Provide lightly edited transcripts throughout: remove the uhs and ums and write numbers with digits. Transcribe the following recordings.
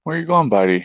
Where you going, buddy?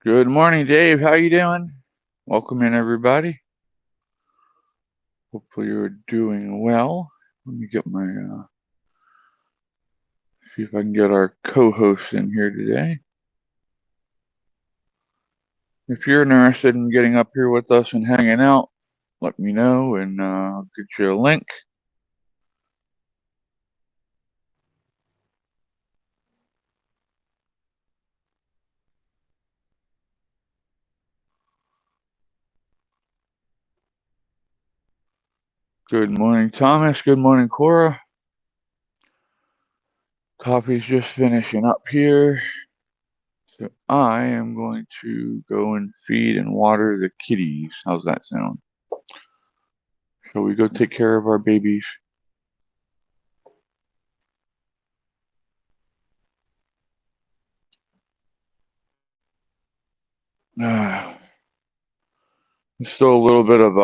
Good morning, Dave. How you doing? Welcome in, everybody. Hopefully you're doing well. Let me get my see if I can get our co-host in here today. If you're interested in getting up here with us and hanging out, let me know and I'll get you a link. Good morning, Thomas. Good morning, Cora. Coffee's just finishing up here. So I am going to go and feed and water the kitties. How's that sound? Shall we go take care of our babies? It's still a little bit of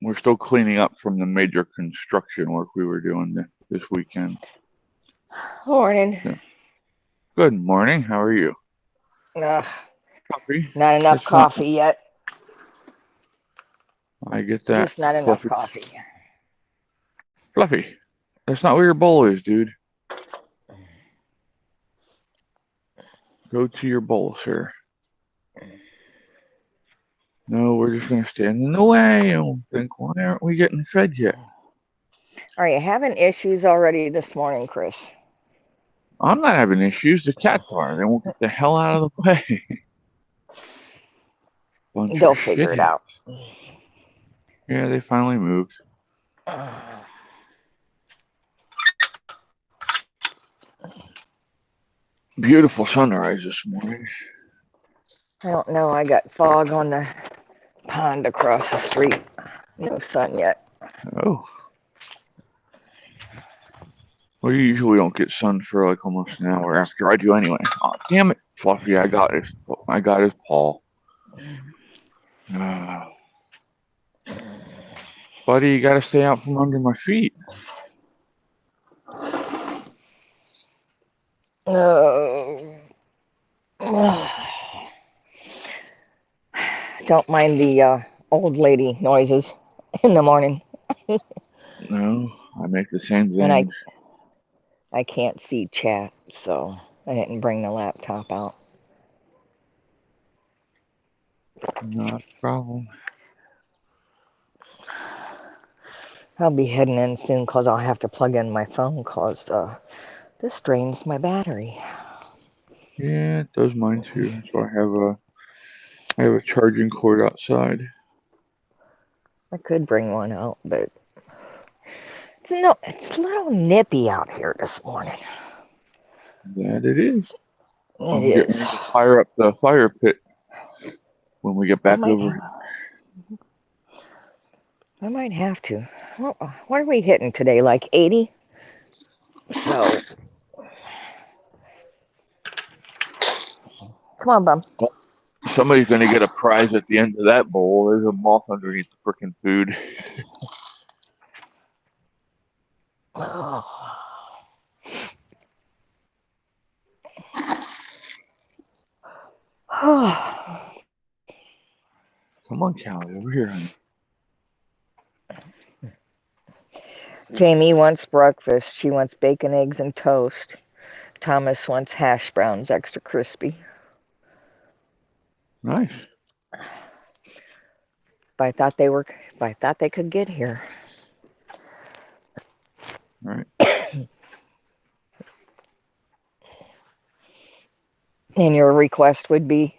we're still cleaning up from the major construction work we were doing this weekend. Morning. So, good morning. How are you? Ugh, Coffee? not enough It's not. coffee yet. I get that. Just not enough Fluffy. coffee. Fluffy. That's not where your bowl is, dude. Go to your bowl, sir. No, we're just gonna stand in the way and think, why aren't we getting fed yet? Are you having issues already this morning, Chris? I'm not having issues. The cats are. They won't get the hell out of the way. Bunch of They'll figure it shitheads. out. Yeah, they finally moved. Beautiful sunrise this morning. I don't know. I got fog on the pond across the street. No sun yet. Oh. Well, you usually don't get sun for like almost an hour after I do anyway. Oh, damn it, Fluffy! I got his paw. Uh, buddy, you gotta stay out from under my feet. Oh. Don't mind the old lady noises in the morning. No, I make the same And thing. I can't see chat, so I didn't bring the laptop out. Not a problem. I'll be heading in soon because I'll have to plug in my phone because this drains my battery. Yeah, it does mine too. So I have a charging cord outside. I could bring one out, but it's a little nippy out here this morning. That it is. I'm It getting is. ready to fire up the fire pit when we get I back might over have, here. I might have to. what are we hitting today? Like 80? So, come on, bum. Well, somebody's going to get a prize at the end of that bowl. There's a moth underneath the frickin' food. Come on, Callie, over here, honey. Jamie wants breakfast. She wants bacon, eggs, and toast. Thomas wants hash browns, extra crispy. Nice. If I thought they could get here. All right. And your request would be?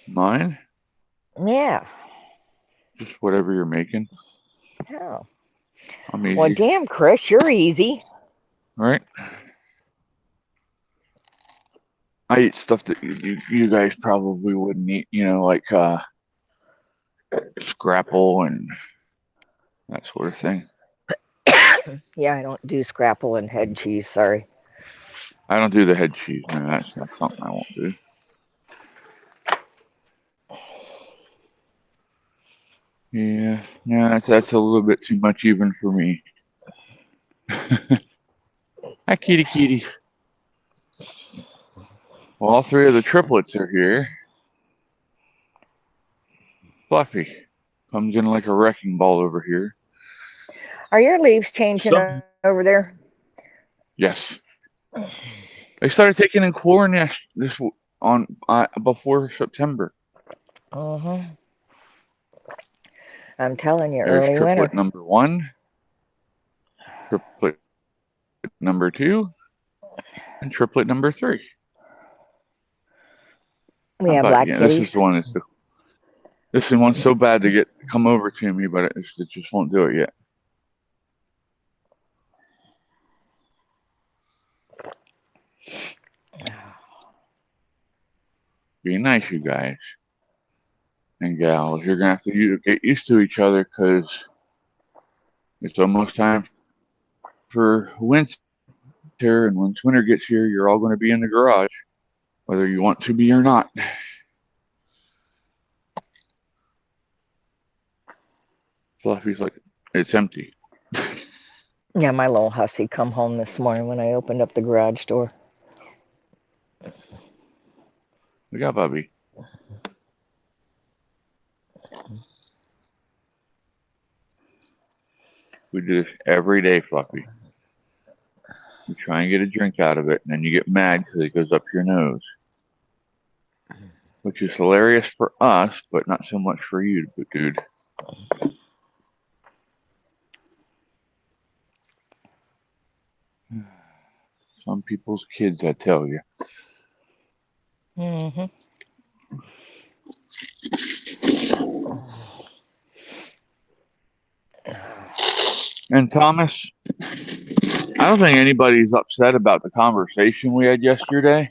Mine? Yeah. Just whatever you're making. Oh. I'm Well, easy. damn, Chris, you're easy. All right. I eat stuff that you guys probably wouldn't eat, like scrapple and that sort of thing. Yeah, I don't do scrapple and head cheese, sorry. I don't do the head cheese, man. That's something I won't do. Yeah, that's a little bit too much even for me. Hi, kitty, kitty. Well, all three of the triplets are here. Fluffy comes in like a wrecking ball over here. Are your leaves changing Some, over there? yes. They started taking in corn this on before September. Uh-huh. I'm telling you, There's early triplet winter. number one, triplet number two, and triplet number three. We How have about black you? This kitties. is the one this one wants so bad to come over to me, but it just won't do it yet. Be nice, you guys and gals. You're gonna have to get used to each other because it's almost time for winter, and once winter gets here, you're all going to be in the garage, whether you want to be or not. Fluffy's like, it's empty. Yeah, my little hussy come home this morning when I opened up the garage door. We got Bubby. We do this every day, Fluffy. You try and get a drink out of it, and then you get mad because it goes up your nose. Which is hilarious for us, but not so much for you, dude. Some people's kids, I tell you. Mm-hmm. And Thomas, I don't think anybody's upset about the conversation we had yesterday.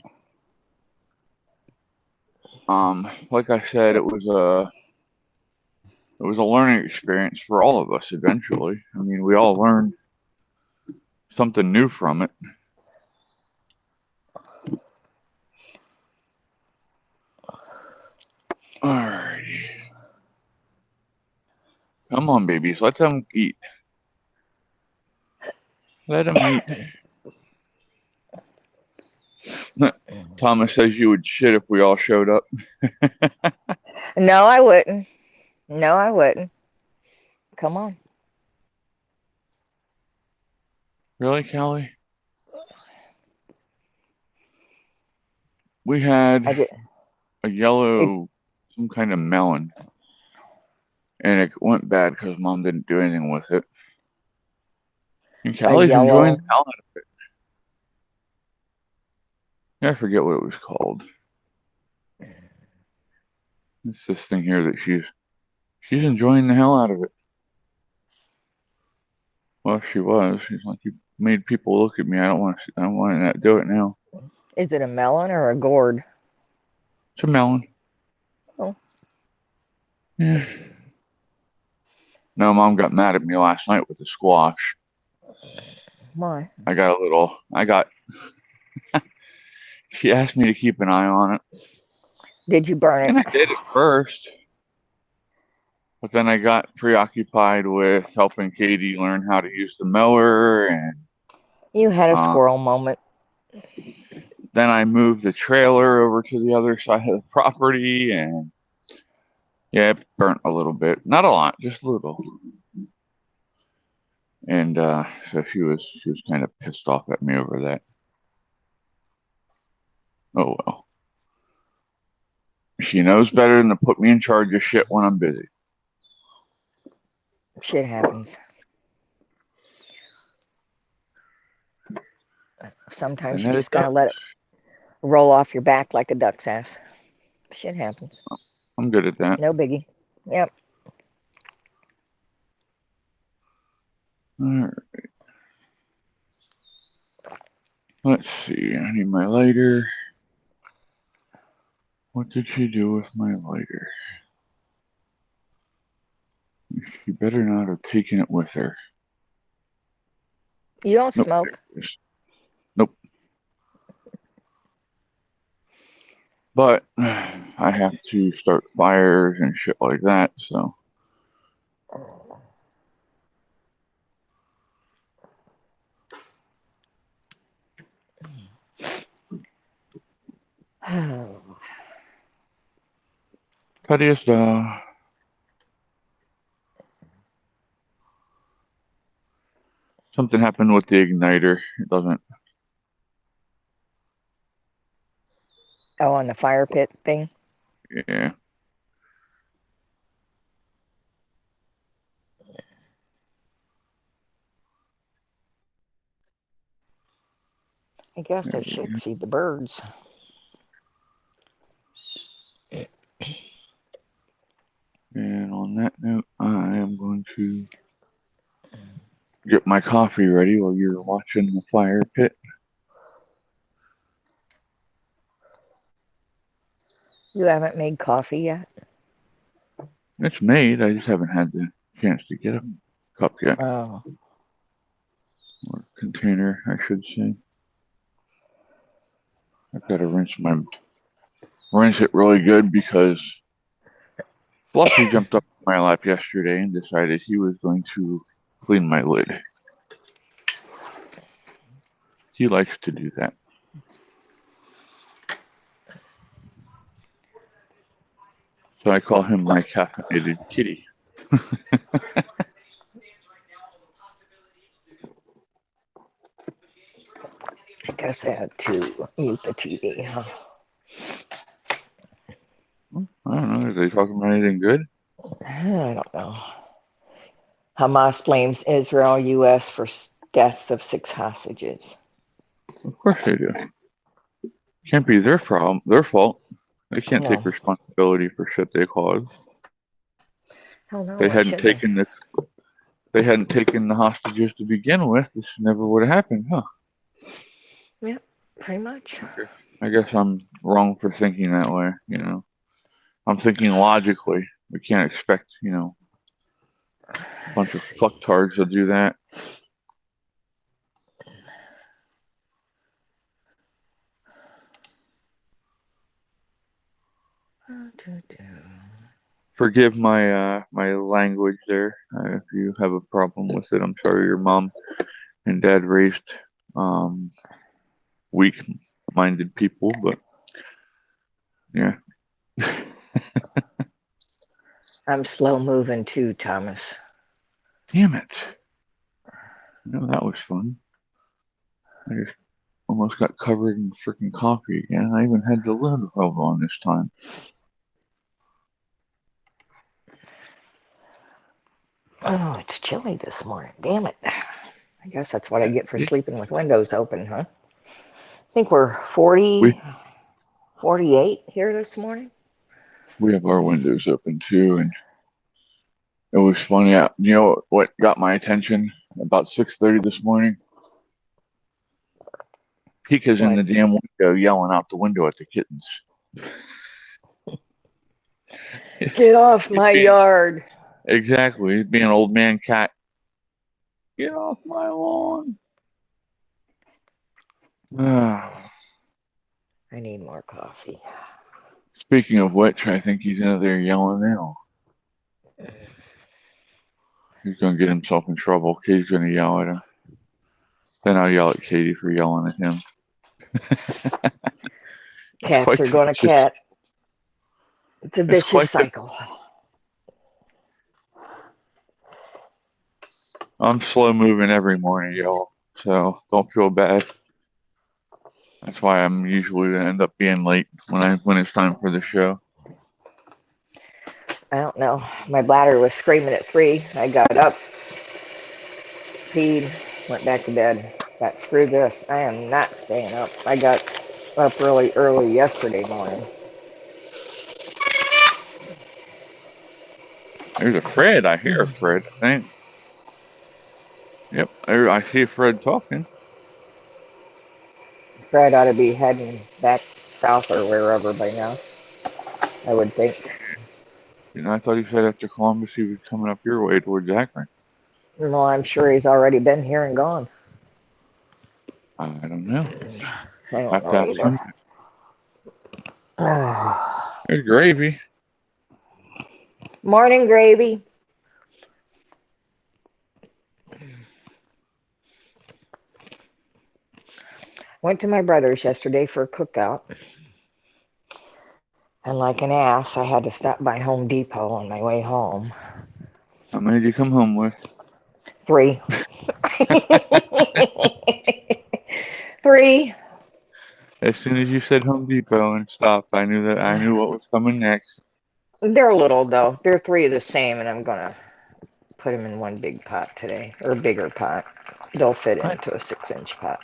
Like I said, it was a learning experience for all of us eventually. I mean, we all learned something new from it. Alrighty. Come on, babies. Let them eat. Let them eat. Thomas says you would shit if we all showed up. No, I wouldn't. No, I wouldn't. Come on. Really, Callie? We had I did. a It, yellow, some kind of melon, and it went bad because Mom didn't do anything with it. And a Callie's enjoying yellow. the hell out of it. I forget what it was called. It's this thing here that she's enjoying the hell out of it. Well, she was. She's like, you made people look at me. I don't want to do it now. Is it a melon or a gourd? It's a melon. Oh. Yeah. No, Mom got mad at me last night with the squash. Why? I got, she asked me to keep an eye on it. Did you burn it? And I did at first, but then I got preoccupied with helping Katie learn how to use the mower, and You had a uh, squirrel moment. then I moved the trailer over to the other side of the property, and yeah, it burnt a little bit. Not a lot, just a little. And so she was kind of pissed off at me over that. Oh well. She knows better than to put me in charge of shit when I'm busy. Shit happens. Sometimes And you then it just does. gotta let it roll off your back like a duck's ass. Shit happens. I'm good at that. No biggie. Yep. All right. Let's see. I need my lighter. What did she do with my lighter? She better not have taken it with her. You don't Nope. smoke. Nope. But I have to start fires and shit like that, so. Tady something happened with the igniter. It doesn't. Oh, on the fire pit thing? Yeah. I guess I should feed the birds. And on that note, I am going to get my coffee ready while you're watching the fire pit. You haven't made coffee yet? It's made. I just haven't had the chance to get a cup yet. Oh. Or container, I should say. I've got to rinse it really good because Fluffy jumped up in my lap yesterday and decided he was going to clean my lid. He likes to do that. So I call him my caffeinated kitty. I guess I had to mute the TV, huh? I don't know. Are they talking about anything good? I don't know. Hamas blames Israel, U.S. for deaths of 6 hostages. Of course they do. Can't be their problem, their fault. They can't take No. responsibility for shit they caused. Hell no, They why hadn't should they? taken the hostages to begin with, this never would have happened, huh? Yeah, pretty much. I guess I'm wrong for thinking that way, you know. I'm thinking logically. We can't expect, a bunch of fucktards to do that. Forgive my language there. If you have a problem with it, I'm sorry your mom and dad raised weak-minded people, but yeah. I'm slow moving too, Thomas. Damn it. That was fun. I just almost got covered in freaking coffee again. I even had the lid held on this time. Oh, it's chilly this morning. Damn it. I guess that's what I get for sleeping with windows open, huh? I think we're 40, We 48 here this morning. we have our windows open too, and it was funny. You know what got my attention about 6:30 this morning? Pika's in What? the damn window yelling out the window at the kittens. Get off He's my being yard. exactly. He's being an old man cat. Get off my lawn. Ah. I need more coffee. Speaking of which, I think he's out there yelling now. He's gonna get himself in trouble. Katie's gonna yell at him. Then I'll yell at Katie for yelling at him. It's Cats quite are the going to vicious. cat. It's a It's vicious quite the. cycle. I'm slow moving every morning, y'all. So don't feel bad. That's why I'm usually gonna end up being late when it's time for the show. I don't know. My bladder was screaming at 3. I got up, peed, went back to bed. Got screw this. I am not staying up. I got up really early yesterday morning. There's a Fred. I hear a Fred. I think. Yep, I see Fred talking. Fred ought to be heading back south or wherever by now, I would think. I thought he said after Columbus he was coming up your way towards Akron. Well, I'm sure he's already been here and gone. I don't know. I don't Have to know ask him. either. There's gravy. Morning, gravy. Went to my brother's yesterday for a cookout. And like an ass, I had to stop by Home Depot on my way home. How many did you come home with? 3. 3. As soon as you said Home Depot and stopped, I knew what was coming next. They're little though. They're 3 of the same, and I'm gonna put them in one big pot today, or a bigger pot. They'll fit Right. into a 6-inch pot.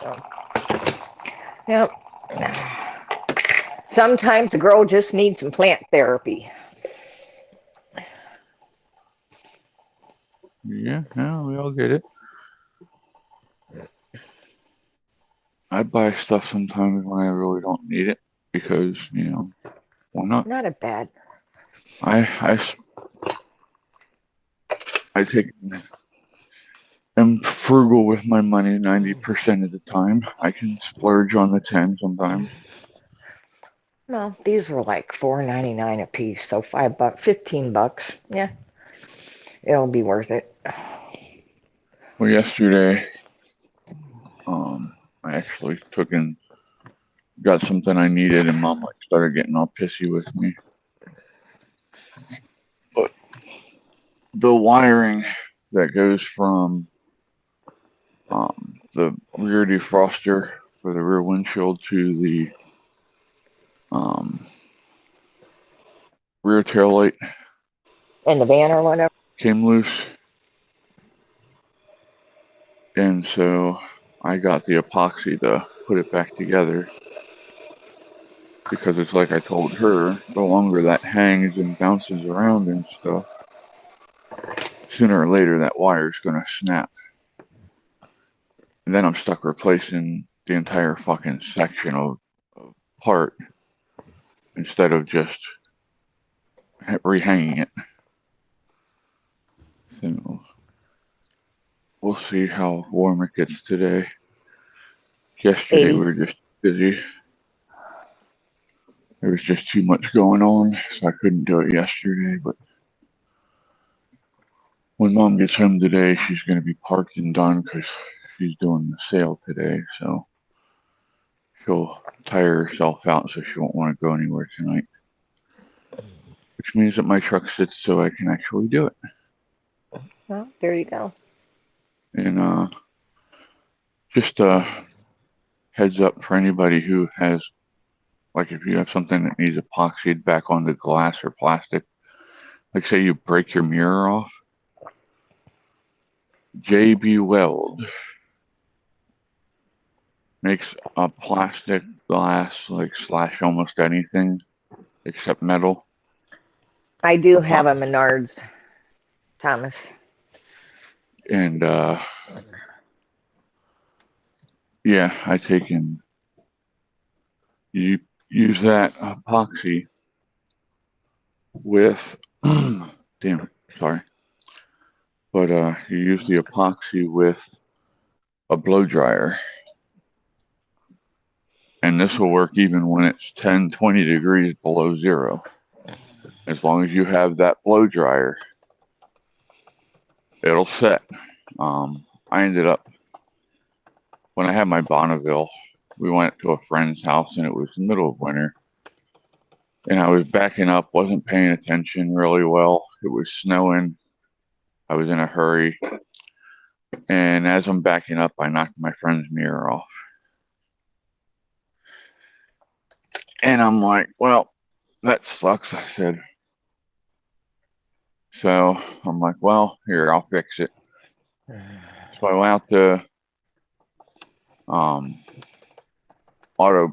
So, yep. Sometimes a girl just needs some plant therapy. Yeah, no, we all get it. I buy stuff sometimes when I really don't need it because, why not? Not a bad. I, I take am frugal with my money 90% of the time. I can splurge on the 10 sometimes. No, these were like $4.99 a piece, so $5, $15. Yeah, it'll be worth it. Well, yesterday, I actually took and got something I needed, and Mom started getting all pissy with me. But the wiring that goes from the rear defroster for the rear windshield to the rear tail light In the van or whatever. came loose, and so I got the epoxy to put it back together because it's like I told her, the longer that hangs and bounces around and stuff, sooner or later that wire's gonna snap. And then I'm stuck replacing the entire fucking section of part instead of just rehanging it. So we'll see how warm it gets today. Yesterday we 80. were just busy. There was just too much going on, so I couldn't do it yesterday. But when Mom gets home today, she's going to be parked and done because she's doing the sale today. So she'll tire herself out, so she won't want to go anywhere tonight. Which means that my truck sits so I can actually do it. Well, there you go. And just a heads up for anybody who has, like, if you have something that needs epoxied back onto glass or plastic, like say you break your mirror off, JB Weld makes a plastic, glass, like slash almost anything except metal. I do Epoxy. have a Menards, Thomas. And yeah, I take and you use that epoxy with, damn, sorry, but you use the epoxy with a blow dryer. And this will work even when it's 10, 20 degrees below zero. As long as you have that blow dryer, it'll set. I ended up, when I had my Bonneville, we went to a friend's house and it was the middle of winter. And I was backing up, wasn't paying attention really well. It was snowing. I was in a hurry. And as I'm backing up, I knocked my friend's mirror off. And I'm like, well, that sucks, I said. So I'm like, well, here, I'll fix it. So I went out to auto,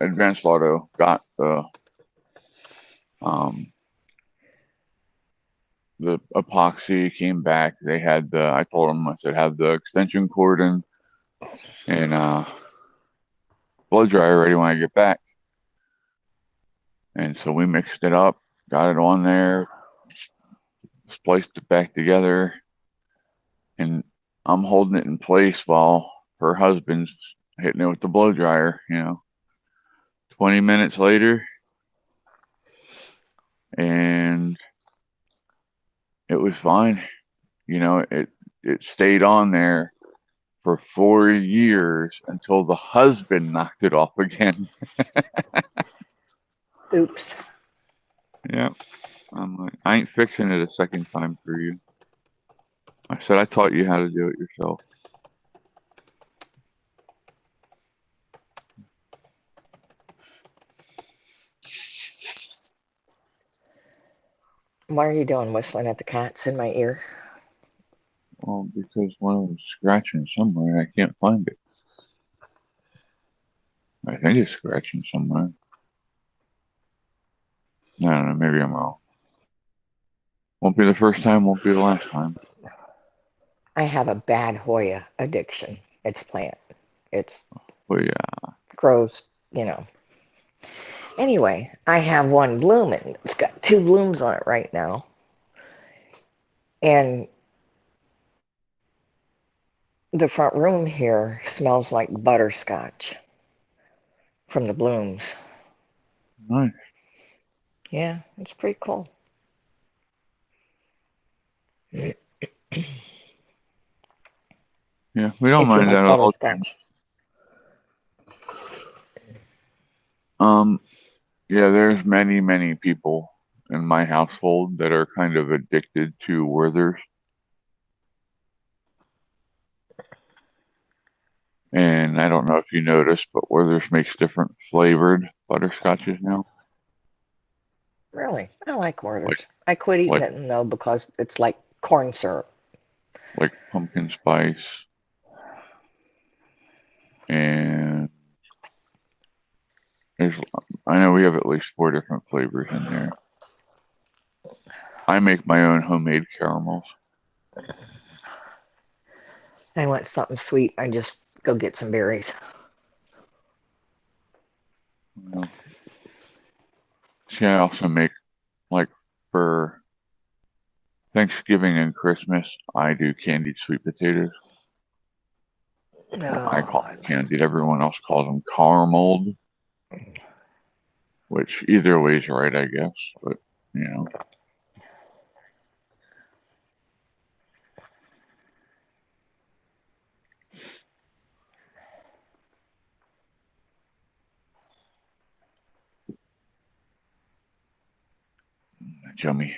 advanced auto, got the epoxy, came back. They had I told them, I said, have the extension cord and blow dryer ready when I get back. And so we mixed it up, got it on there, spliced it back together, and I'm holding it in place while her husband's hitting it with the blow dryer, 20 minutes later, and it was fine. It stayed on there for 4 years until the husband knocked it off again. Oops. Yeah. I'm like, I ain't fixing it a second time for you. I said, I taught you how to do it yourself. Why are you doing whistling at the cats in my ear? Well, because one was scratching somewhere and I can't find it. I think it's scratching somewhere. I don't know, maybe I'm wrong. Won't be the first time, won't be the last time. I have a bad Hoya addiction. It's plant. It's But yeah, grows, you know. Anyway, I have one blooming. It's got two blooms on it right now. And the front room here smells like butterscotch from the blooms. nice. Yeah, it's pretty cool. Yeah, we don't If you mind like that at all. butterscotch. Um, yeah, there's many, many people in my household that are kind of addicted to Werther's. And I don't know if you noticed, but Werther's makes different flavored butterscotches now. Really, I like Like Werther's. I quit eating like it though because it's like corn syrup. like pumpkin spice and there's I know we have at least 4 different flavors in there. I make my own homemade caramels. I want something sweet. I just go get some berries. You See, I also make like for Thanksgiving and Christmas, I do candied sweet potatoes. Well, I call Oh, them candied. Everyone else calls them carameled, which either way is right, I guess. But you know, that's yummy.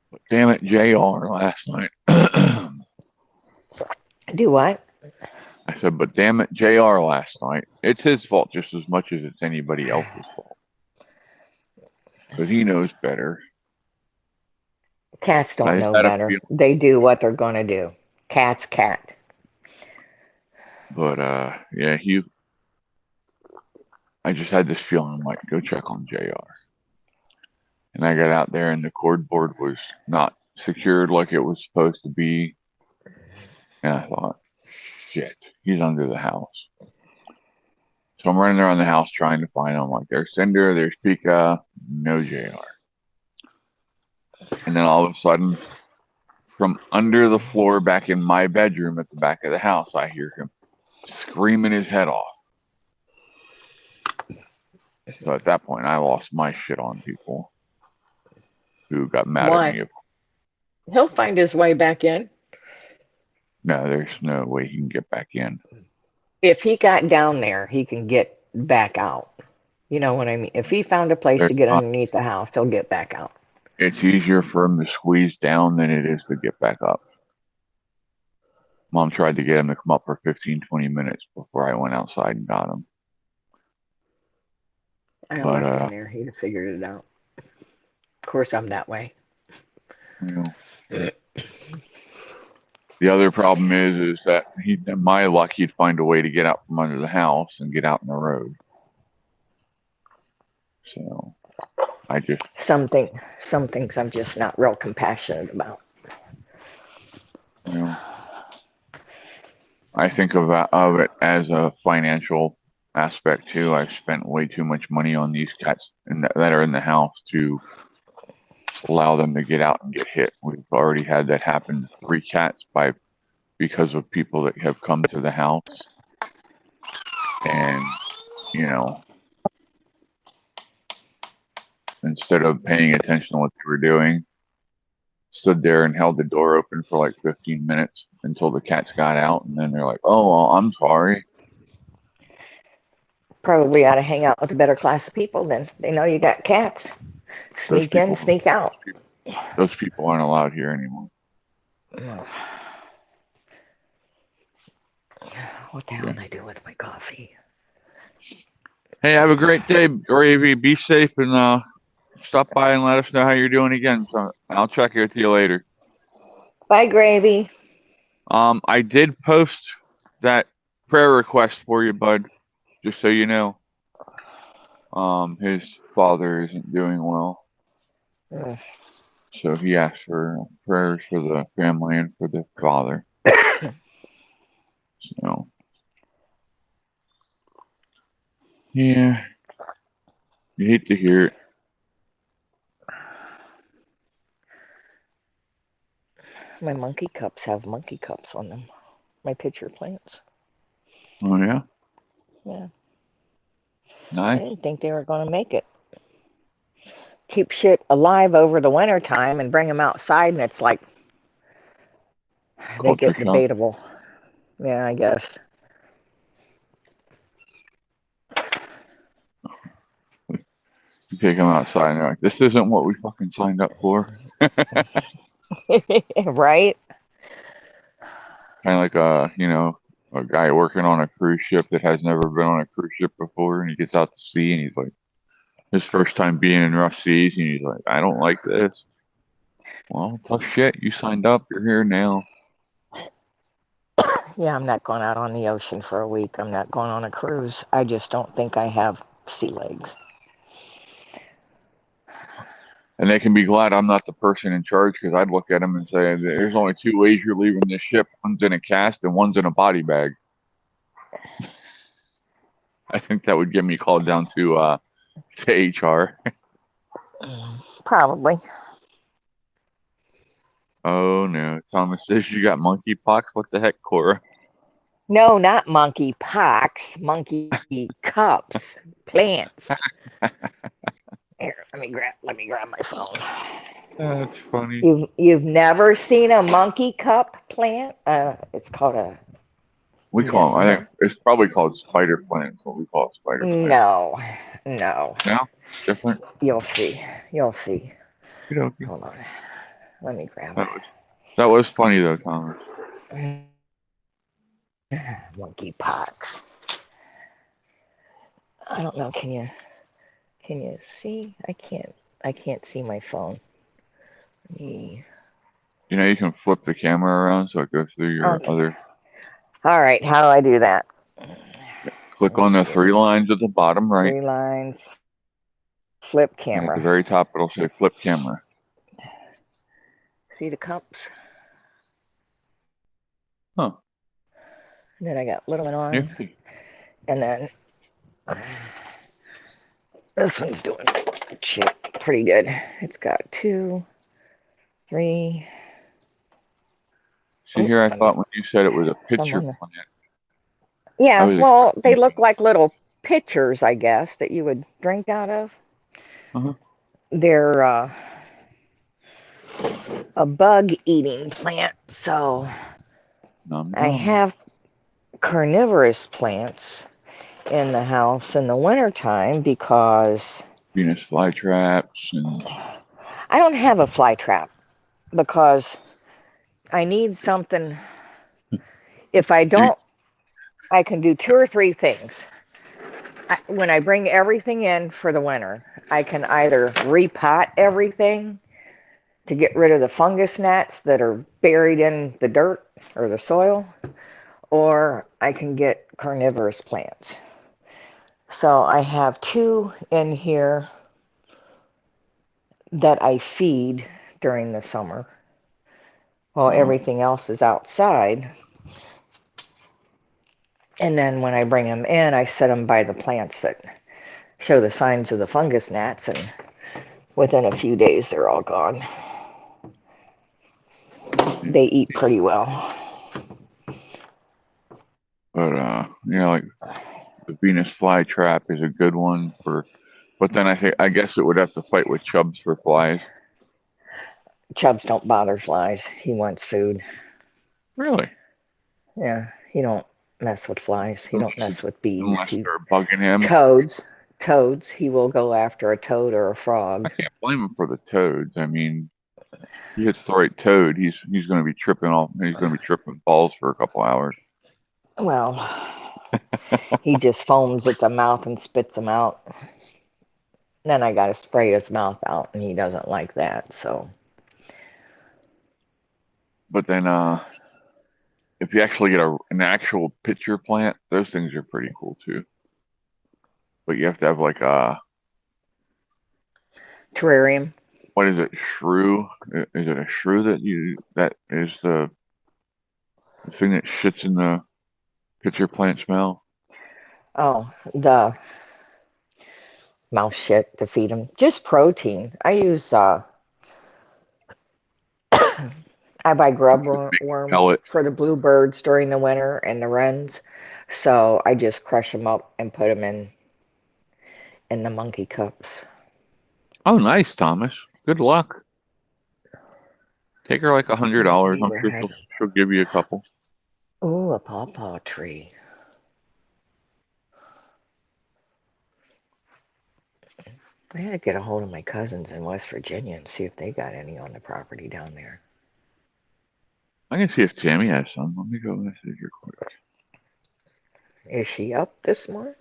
But damn it, JR last night. I do what? said, but damn it, JR last night. It's his fault just as much as it's anybody else's fault. But he knows better. Cats don't I know had a better. feeling, They do what they're gonna do. Cat's cat. but yeah, I just had this feeling, I'm like, go check on JR. And I got out there and the cord board was not secured like it was supposed to be. And I thought, shit, he's under the house. So I'm running around the house trying to find him. Like, there's Cinder, there's Pika, no JR. And then all of a sudden, from under the floor back in my bedroom at the back of the house, I hear him screaming his head off. So at that point, I lost my shit on people who got mad at Why? me. He'll find his way back in. No, there's no way he can get back in. If he got down there, he can get back out. You know what I mean? If he found a place There's to get not, underneath the house, he'll get back out. it's easier for him to squeeze down than it is to get back up. Mom tried to get him to come up for 15, 20 minutes before I went outside and got him. I But, left him there. He'd have figured it out. Of course, I'm that way. you know, the other problem is that my luck, he'd find a way to get out from under the house and get out in the road. So I just, Some things I'm just not real compassionate about. you know, I think of it as a financial aspect too. I've spent way too much money on these cats that are in the house to allow them to get out and get hit. We've already had that happen to 3 cats because of people that have come to the house, and you know, instead of paying attention to what they were doing, stood there and held the door open for like 15 minutes until the cats got out, and then they're like, "Oh, well, I'm sorry." Probably ought to hang out with a better class of people then. They know you got cats. Those Sneak in, people, sneak out. those people aren't allowed here anymore. What the hell Yeah. did I do with my coffee? Hey, have a great day, Gravy. Be safe and stop by and let us know how you're doing again. So I'll check with you later. Bye, Gravy. I did post that prayer request for you, bud, just so you know. His father isn't doing well, so he asked for prayers for the family and for the father. So, yeah, you hate to hear it. My monkey cups have monkey cups on them. My pitcher plants. Oh, yeah? Yeah. I Nice. didn't think they were going to make it. Keep shit alive over the winter time and bring them outside, and it's like they Culture get shock. debatable. Yeah, I guess. You take them outside and they're like, this isn't what we fucking signed up for. Right? Kind of like a guy working on a cruise ship that has never been on a cruise ship before, and he gets out to sea and he's like, his first time being in rough seas, and he's like, I don't like this. Well, tough shit. You signed up. You're here now. Yeah, I'm not going out on the ocean for a week. I'm not going on a cruise. I just don't think I have sea legs. And they can be glad I'm not the person in charge, because I'd look at them and say, there's only 2 ways you're leaving this ship. One's in a cast and one's in a body bag. I think that would get me called down to HR. Probably. Oh, no. Thomas says you got monkeypox? What the heck, Cora? No, not monkey pox. Monkey cups. Plants. Here, let me grab my phone. That's funny. You've never seen a monkey cup plant? It's called a We call them, I think it's probably called spider plant. That's what we call it, spider plant. no. No? Different? You'll see. You'll see. Okay. Hold on. Let me grab That was funny though, Thomas. monkey pox. I don't know. Can you see? I can't see my phone. You know, you can flip the camera around so it goes through your Okay. other. All right. How do I do that? Click Let's on the see. 3 lines at the bottom right, 3 lines. Flip and at the camera. very top it'll say flip camera. See the cups? Huh. And then I got little one on. Nifty. And then this one's doing pretty good. It's got 2, 3. See Oh, here, I let me. thought when you said it was a pitcher Someone. plant, I Yeah, was well, they expecting. look like little pitchers, I guess, that you would drink out of. Uh-huh. They're a bug eating plant. So Nom I nom. have carnivorous plants in the house in the wintertime because Venus flytraps and I don't have a fly trap because I need something. If I you, don't, I can do 2 or 3 things. When I bring everything in for the winter, I can either repot everything to get rid of the fungus gnats that are buried in the dirt or the soil, or I can get carnivorous plants. So I have 2 in here that I feed during the summer while uh, everything else is outside. And then when I bring them in, I set them by the plants that show the signs of the fungus gnats, and within a few days, they're all gone. They eat pretty well. but like the Venus flytrap is a good one for. But then I guess it would have to fight with chubs for flies. Chubs don't bother flies. He wants food. Really? Yeah, he don't mess with flies. He don't Unless, mess with bees. unless He they're bugging him. toads, toads. He will go after a toad or a I frog. can't blame him for the toads. I mean, he hits the right toad, he's going to be tripping off. He's going to be tripping balls for a couple hours. Well, he just foams at the mouth and spits them out. Then I got to spray his mouth out, and he doesn't like that. So But then, if you actually get an actual pitcher plant, those things are pretty cool too. But you have to have like terrarium. what is it, shrew? Is it a shrew that is the thing that shits in the pitcher plant smell? Oh, the mouse shit to feed him. Just protein. I use I buy grub worms Pellets. for the bluebirds during the winter and the wrens. So I just crush them up and put them in the monkey cups. Oh, nice, Thomas. Good luck. Take her like $100. I'm sure Neighborhood. she'll give you a couple. Ooh, a pawpaw tree. I had to get a hold of my cousins in West Virginia and see if they got any on the property down there. I can see if Tammy has some. Let me go message her quick. Is she up this morning?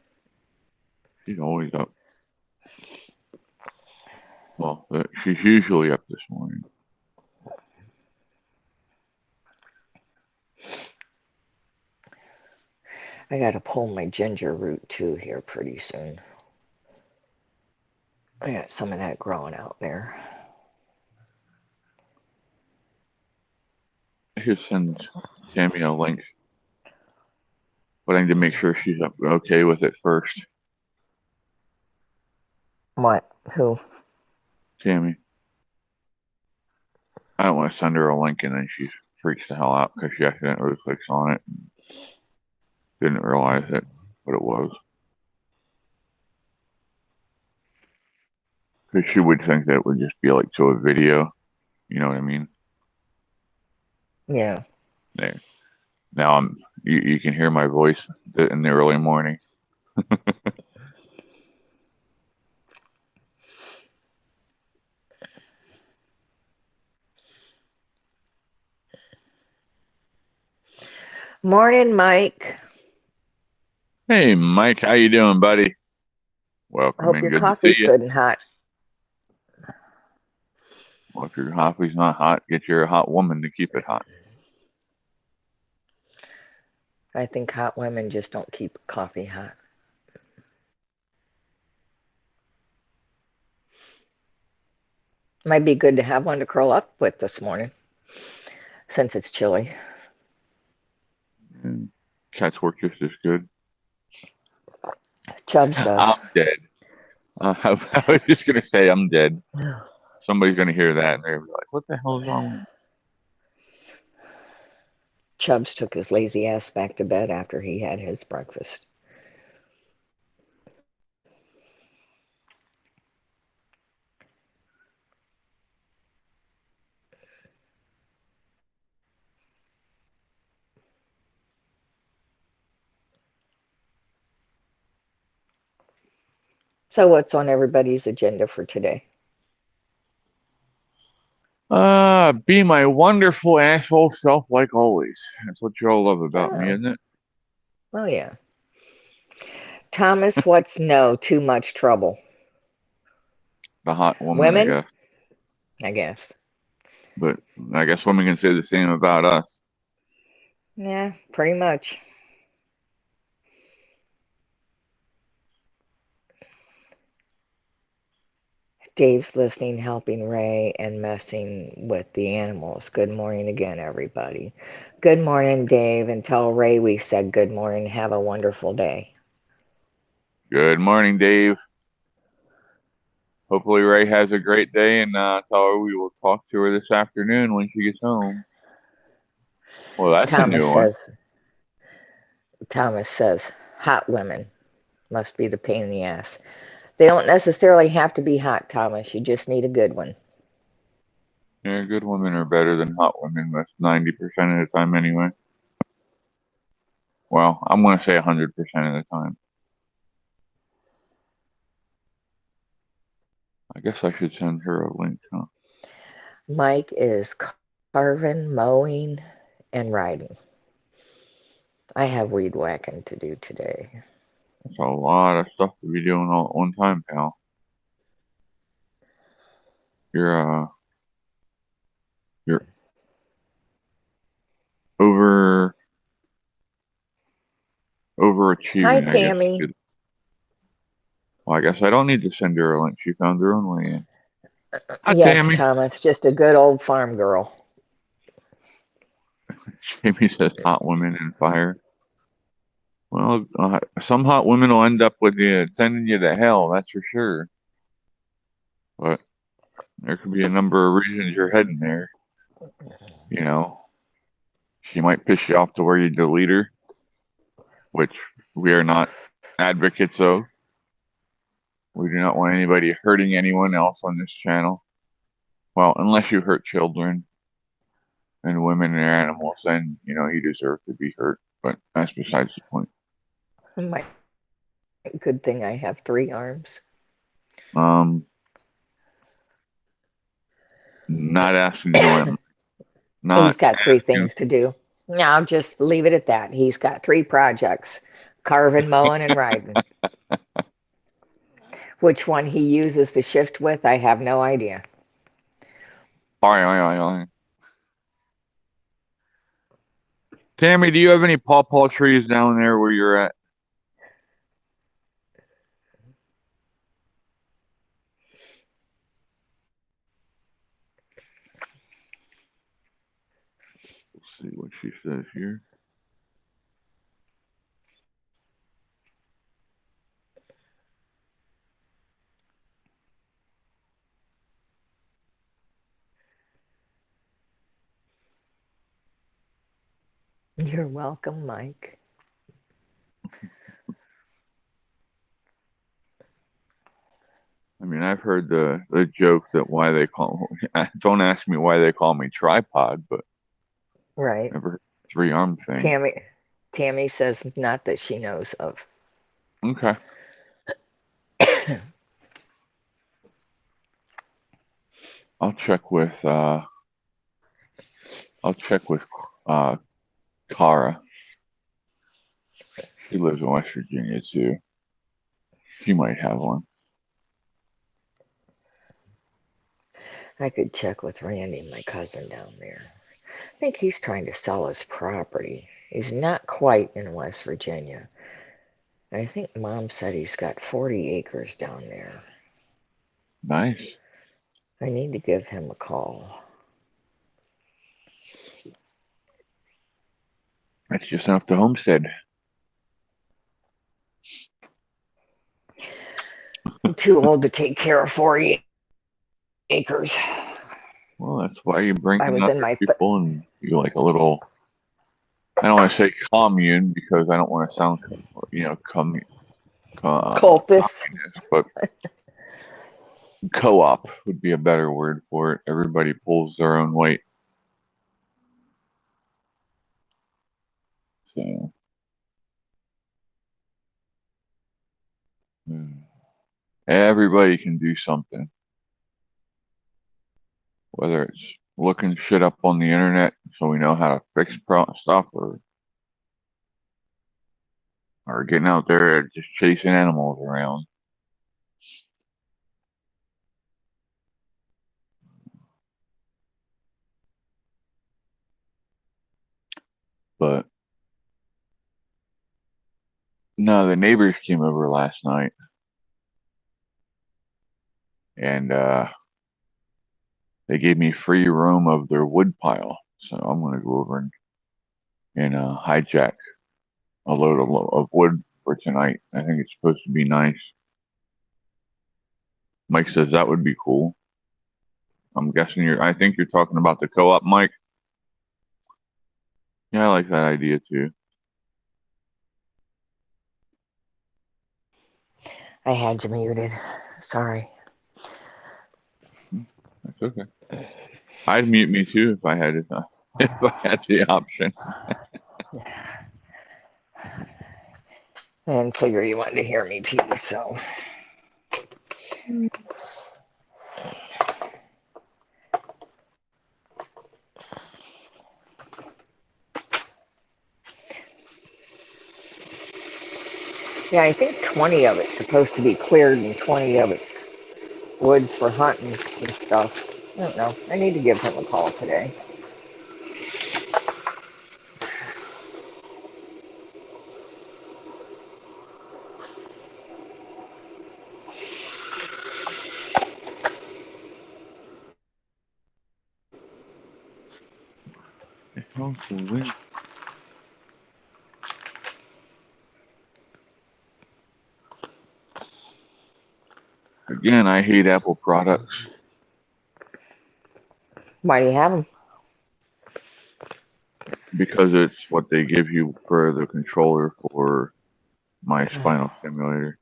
She's always up. Well, she's usually up this morning. I gotta pull my ginger root too here pretty soon. I got some of that growing out there. I should send Tammy a link, but I need to make sure she's okay with it first. What? Who? Tammy. I don't want to send her a link and then she freaks the hell out because she accidentally clicks on it and didn't realize what it was. Because she would think that it would just be like to a video. You know what I mean? Yeah. There. Now you can hear my voice in the early morning. Morning, Mike. Hey, Mike, how you doing, buddy? I Welcome hope in. your Good to see coffee's you. good and hot. Well, if your coffee's not hot, get your hot woman to keep it hot. I think hot women just don't keep coffee hot. Might be good to have one to curl up with this morning since it's chilly. And cats work just as good. Chubbs does. I'm dead. I was just gonna say I'm dead. Somebody's gonna hear that and they're gonna be like, "What the hell is wrong with him?" Chubbs took his lazy ass back to bed after he had his breakfast. So, what's on everybody's agenda for today? Be my wonderful asshole self like always. That's what you all love about me, Oh, isn't it? well, yeah. Thomas, what's no too much trouble? The hot woman, I Women, guess. I guess. But I guess women can say the same about us. Yeah, pretty much. Dave's listening, helping Ray, and messing with the animals. Good morning again, everybody. Good morning, Dave, and tell Ray we said good morning. Have a wonderful day. Good morning, Dave. Hopefully Ray has a great day and tell her we will talk to her this afternoon when she gets home. Well, that's a Thomas new one. says, Thomas says, hot women must be the pain in the ass. They don't necessarily have to be hot, Thomas. You just need a good one. Yeah, good women are better than hot women. That's 90% of the time anyway. Well, I'm going to say 100% of the time. I guess I should send her a link, huh? Mike is carving, mowing, and riding. I have weed whacking to do today. That's a lot of stuff to be doing all at one time, pal. You're you're over Hi, overachieving, I guess. Tammy. Well, I guess I don't need to send her a link. She found her own way in. Hi, Yes, Tammy. Thomas, just a good old farm girl. Jamie says hot women and fire. Well, some hot women will end up with you sending you to hell, that's for sure. But there could be a number of reasons you're heading there. You know, she might piss you off to where you delete her, which we are not advocates of. We do not want anybody hurting anyone else on this channel. Well, unless you hurt children and women and animals, then, you deserve to be hurt. But that's besides the point. My good thing I have 3 arms. Um, not asking, He's not got 3 things asking. to do. Now, just leave it at that. He's got 3 projects: carving, mowing, and riding. Which one he uses to shift with, I have no idea. Tammy, do you have any pawpaw trees down there where you're at? Let's see what she says here. You're welcome, Mike. I mean, I've heard the joke that why they call don't ask me why they call me tripod, but Right. never heard the 3 arm thing. Tammy says not that she knows of. Okay. I'll check with uh I'll check with uh Cara. She lives in West Virginia too. She might have one. I could check with Randy, my cousin down there. I think he's trying to sell his property. He's not quite in West Virginia. I think Mom said he's got 40 acres down there. Nice. I need to give him a call. That's just off the homestead. I'm too old to take care of 40 acres. Well, that's why you bring I in was in other my people and you like a little. I don't want to say commune because I don't want to sound, cultist. communist, but co-op would be a better word for it. Everybody pulls their own weight. So, everybody can do something, whether it's looking shit up on the internet so we know how to fix stuff, or getting out there and just chasing animals around. But no, the neighbors came over last night, and they gave me free room of their wood pile. So I'm gonna go over and hijack a load of wood for tonight. I think it's supposed to be nice. Mike says that would be cool. I'm guessing I think you're talking about the co-op, Mike. Yeah, I like that idea too. I had you muted. Sorry. That's okay. I'd mute me too if I had it, if I had the option. And figure you wanted to hear me pee, so. Yeah, I think 20 of it's supposed to be cleared and 20 of it's woods for hunting and stuff. I don't know. I need to give him a call today. It's also weird. Again, I hate Apple products Why do you have them? because it's what they give you for the controller for my spinal stimulator.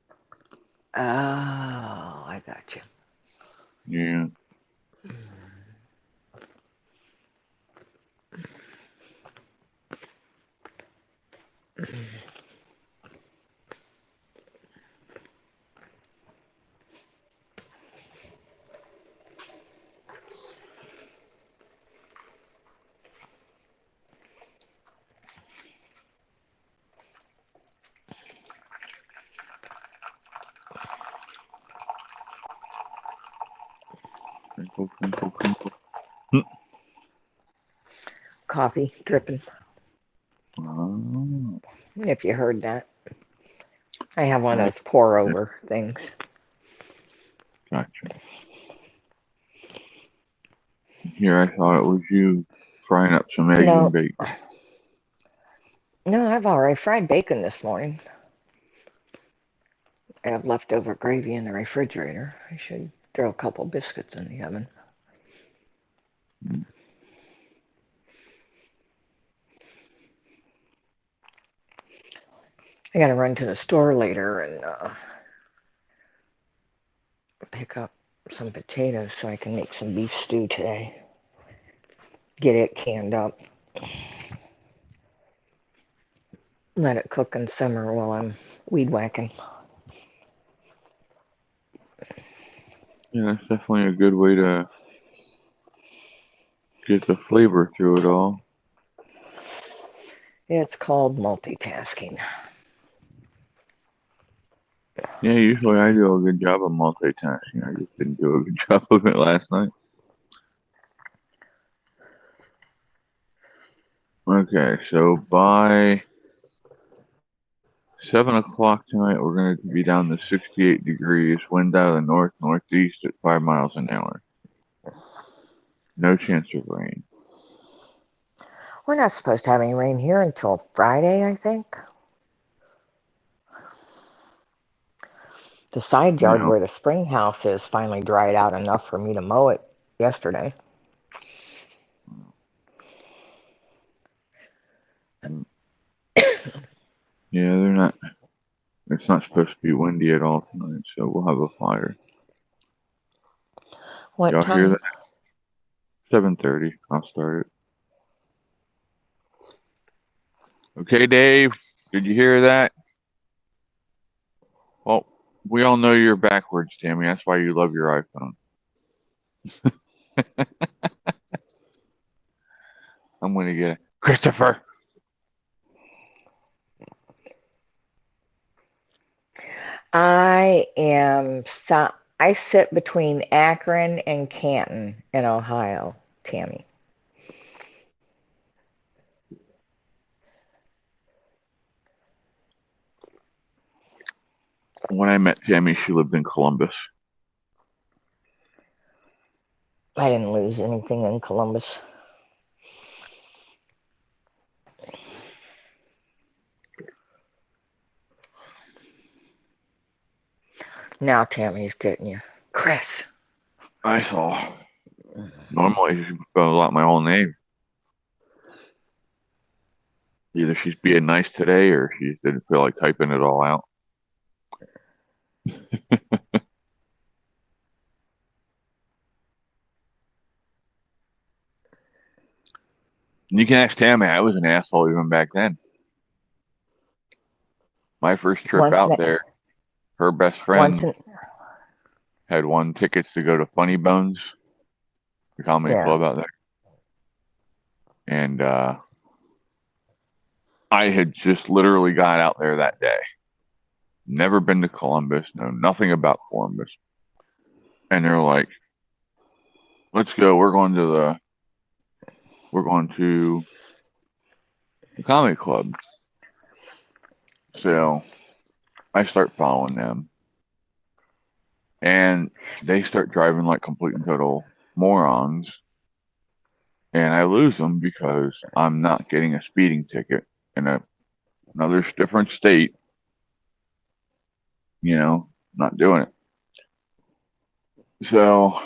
Oh, I got you. Yeah. Crinkle, crinkle, crinkle. Coffee dripping, Oh, if you heard that. I have one I of those pour over things. gotcha. Here, I thought it was you frying up some eggs and No, bacon. no, I've already fried bacon this morning. I have leftover gravy in the refrigerator. I should throw a couple biscuits in the oven. I gotta run to the store later and pick up some potatoes so I can make some beef stew today. Get it canned up. Let it cook and simmer while I'm weed whacking. Yeah, that's definitely a good way to get the flavor through it all. It's called multitasking. Yeah, usually I do a good job of multitasking. I just didn't do a good job of it last night. Okay, so by 7 o'clock tonight, we're going to be down to 68 degrees, wind out of the north northeast at 5 miles an hour. No chance of rain. We're not supposed to have any rain here until Friday, I think. The side yard No. where the spring house is finally dried out enough for me to mow it yesterday. Yeah, they're not. It's not supposed to be windy at all tonight, so we'll have a fire. What Y'all hear time? that? 7:30. I'll start it. Okay, Dave. Did you hear that? Well, we all know you're backwards, Tammy. That's why you love your iPhone. I'm gonna get it. Christopher. I am. I sit between Akron and Canton in Ohio, Tammy. When I met Tammy, she lived in Columbus. I didn't lose anything in Columbus. Now Tammy's getting you. Chris. I saw. Normally, she spelled out my whole name. Either she's being nice today, or she didn't feel like typing it all out. And you can ask Tammy. I was an asshole even back then. My first trip Once, out there, her best once, friend had won tickets to go to Funny Bones, the comedy yeah. club out there. And I had just literally got out there that day. Never been to Columbus, know nothing about Columbus. And they're like, let's go. We're going to the comedy club. So I start following them. And they start driving like complete and total morons. And I lose them because I'm not getting a speeding ticket in another different state. Not doing it. So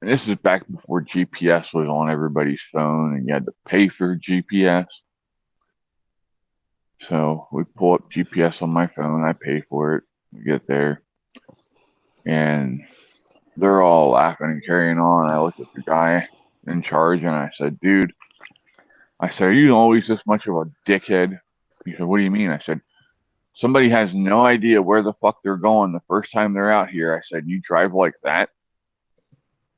this is back before GPS was on everybody's phone and you had to pay for GPS. So we pull up GPS on my phone. I pay for it. We get there and they're all laughing and carrying on. I looked at the guy in charge and I said, dude, are you always this much of a dickhead? He said, what do you mean? I said, somebody has no idea where the fuck they're going the first time they're out here. I said, you drive like that?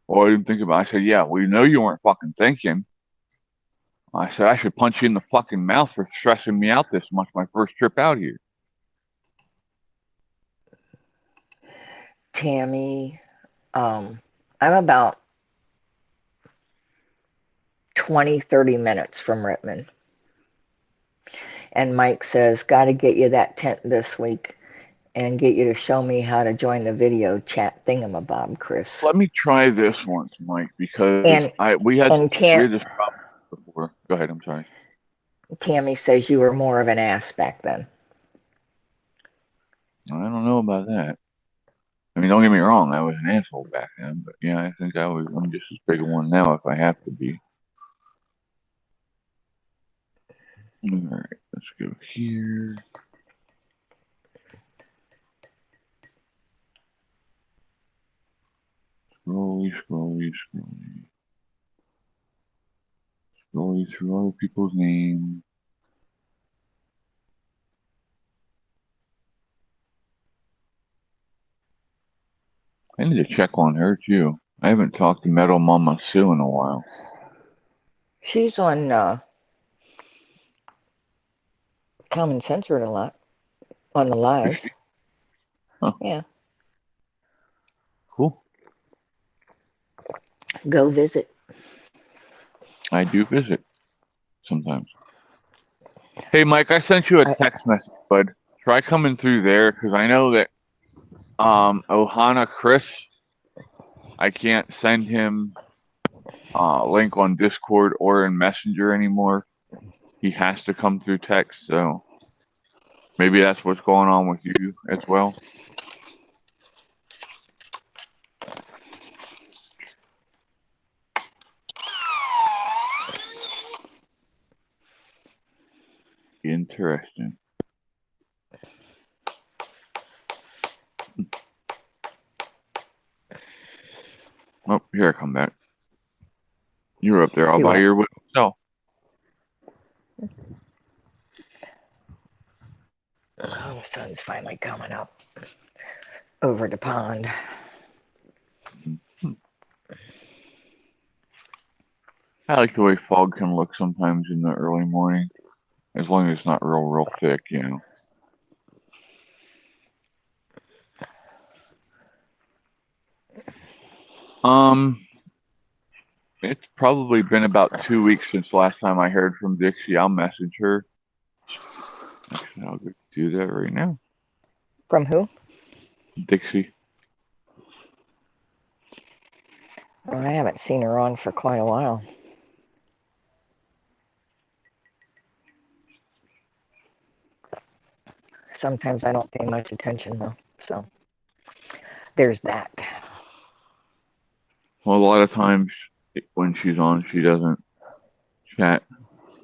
Oh, I didn't think about it. I said, yeah, we know you weren't fucking thinking. I said, I should punch you in the fucking mouth for stressing me out this much my first trip out here. Tammy, I'm about 20, 30 minutes from Rittman. And Mike says, got to get you that tent this week and get you to show me how to join the video chat thingamabob, Chris. Let me try this once, Mike, because And we had Tam, this problem before. Go ahead, I'm sorry. Tammy says you were more of an ass back then. I don't know about that. I mean, don't get me wrong, I was an asshole back then, but yeah, I think I'm just as big a one now if I have to be. All right, let's go here. Scrolly, scrolly, scrolly. Scrolly through other people's names. I need to check on her too. I haven't talked to Metal Mama Sue in a while. She's on Common Censored a lot on the lives. Huh. Yeah. Cool. Go visit. I do visit sometimes. Hey, Mike, I sent you a text message, bud. Try coming through there because I know that Ohana Chris, I can't send him link on Discord or in Messenger anymore. He has to come through text, so maybe that's what's going on with you as well. Interesting. Oh, here I come back. You were up there all Do by what? yourself. Oh, the sun's finally coming up over the pond. I like the way fog can look sometimes in the early morning, as long as it's not real thick, you know. It's probably been about 2 weeks since last time I heard from Dixie. I'll message her. Actually, I'll go do that right now. From who? Dixie. Well, I haven't seen her on for quite a while. Sometimes I don't pay much attention though, so there's that. Well, a lot of times when she's on, she doesn't chat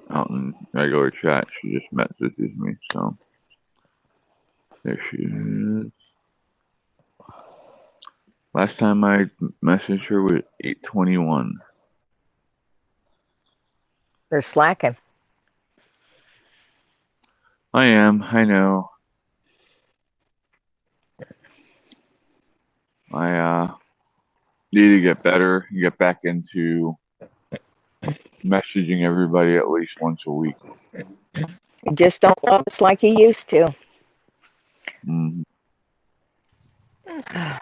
out in regular chat. She just messages me. So there she is. Last time I messaged her was 8:21. They're slacking. I am. I know. I need to get better. Get back into messaging everybody at least once a week. You just don't love us like you used to. Mm. I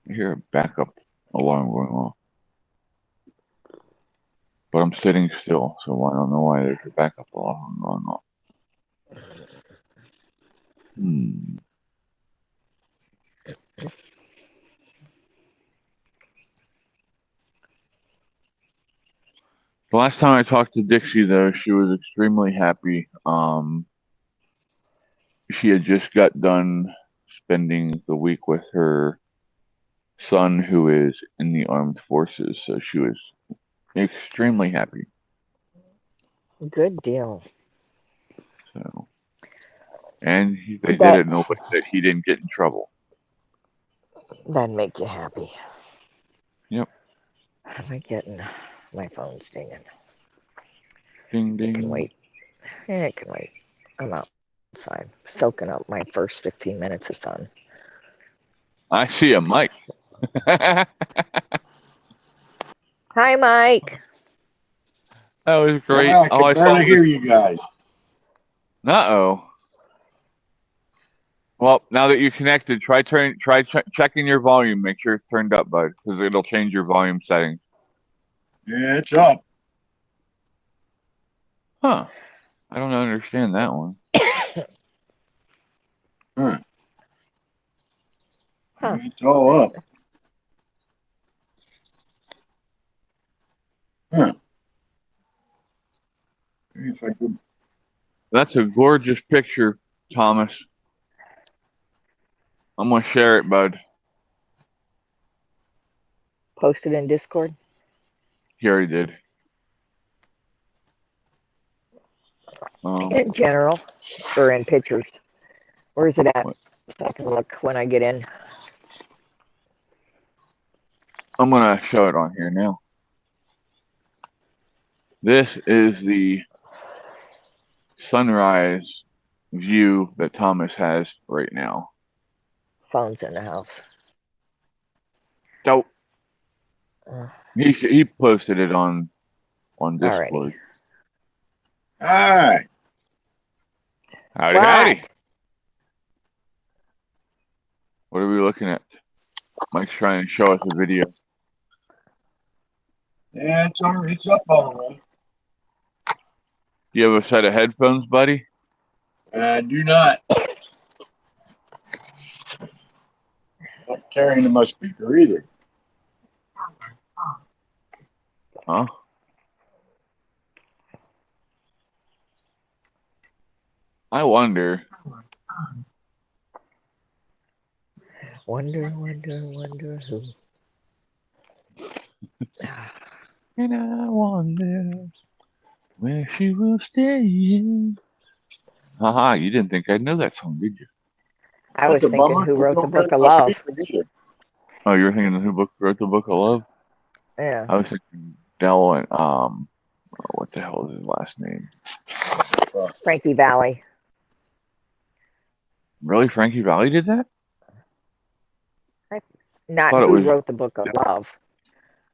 hear a backup alarm going off. But I'm sitting still, so I don't know why there's a backup alarm going off. The last time I talked to Dixie, though, she was extremely happy. She had just got done spending the week with her son, who is in the armed forces, so she was extremely happy. Good deal. So, and they did That it in a way that he didn't get in trouble. that'd make you happy. Yep. Am I getting my phone's dinging? Ding It can ding. wait. It can wait. I'm outside soaking up my first 15 minutes of sun. I see a mic. Hi, Mike. That was great. Yeah, I All I can saw barely was, hear you guys. uh-oh. Well, now that you connected, try checking your volume. Make sure it's turned up, bud, because it'll change your volume settings. Yeah, it's up. Huh. I don't understand that one. Huh. Huh. It's all up. Huh. If I could. That's a gorgeous picture, Thomas. I'm going to share it, bud. Post it in Discord. He already did. In general, or in pictures. Where's it at? What? So I can look when I get in. I'm going to show it on here now. This is the sunrise view that Thomas has right now. Phone's in the house. So Uh, he posted it on Discord. Alrighty. Hi. Howdy, What? howdy. What are we looking at? Mike's trying to show us a video. Yeah, it's up all the way. You have a set of headphones, buddy? I do not. carrying my speaker either. Huh? I wonder. Wonder who. And I wonder where she will stay. Haha, you didn't think I'd know that song, did you? I That's was a thinking bummer. who I wrote the don't carry Book of my Love. speaker either. Oh, you were thinking of who wrote the Book of Love? Yeah. I was thinking Dell and what the hell is his last name? Frankie Valli. Really, Frankie Valli did that? Not Thought it who was wrote the Book of Love.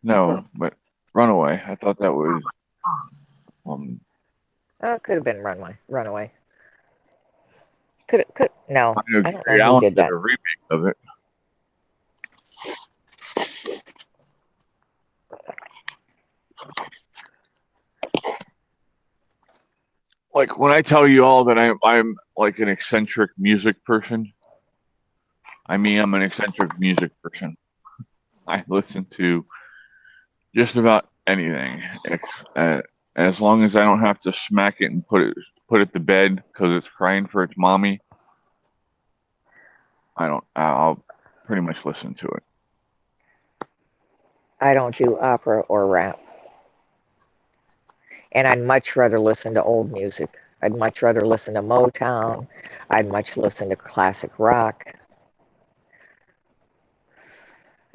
no, but Runaway. I thought that was um. Oh, it could have been Runaway. Could no. I know I don't know Gary who Allen did did that. a remake of it. Like when I tell you all that I'm like an eccentric music person, I mean I'm an eccentric music person. I listen to just about anything, uh, as long as I don't have to smack it and put it to bed because it's crying for its mommy. I don't. I'll pretty much listen to it. I don't do opera or rap. And I'd much rather listen to old music. I'd much rather listen to Motown. I'd much listen to classic rock.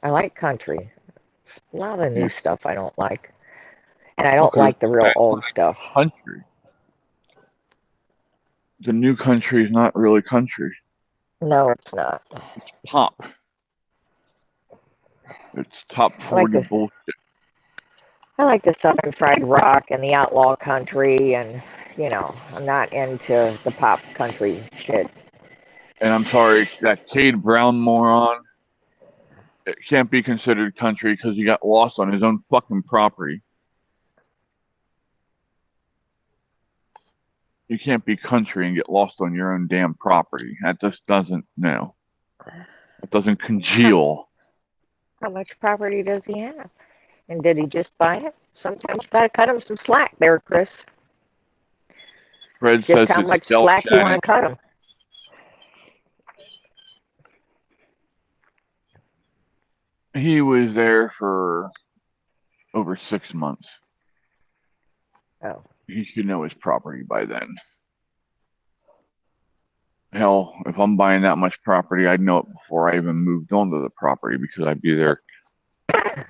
I like country. A lot of the Yeah. new stuff I don't like. And I don't Okay. like the real old stuff. Country. The new country is not really country. No, it's not. It's pop. It's top I like 40 the bullshit. I like the Southern fried rock and the outlaw country, and I'm not into the pop country shit. And I'm sorry, that Cade Brown moron, it can't be considered country because he got lost on his own fucking property. You can't be country and get lost on your own damn property. That just doesn't, no. It doesn't congeal. How much property does he have? And did he just buy it? Sometimes you gotta cut him some slack there, Chris. Fred Just says how it's much Del slack you Shannon. want to cut him. He was there for over 6 months. Oh, He should know his property by then. Hell, if I'm buying that much property, I'd know it before I even moved onto the property because I'd be there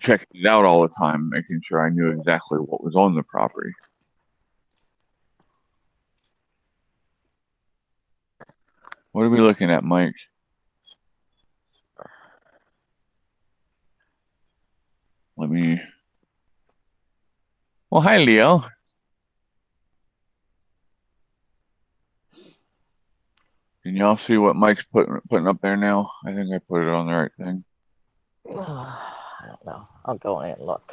checking it out all the time, making sure I knew exactly what was on the property. What are we looking at, Mike? Let me. Well, hi, Leo. Can y'all see what Mike's putting up there now? I think I put it on the right thing. I don't know. I'll go in and look.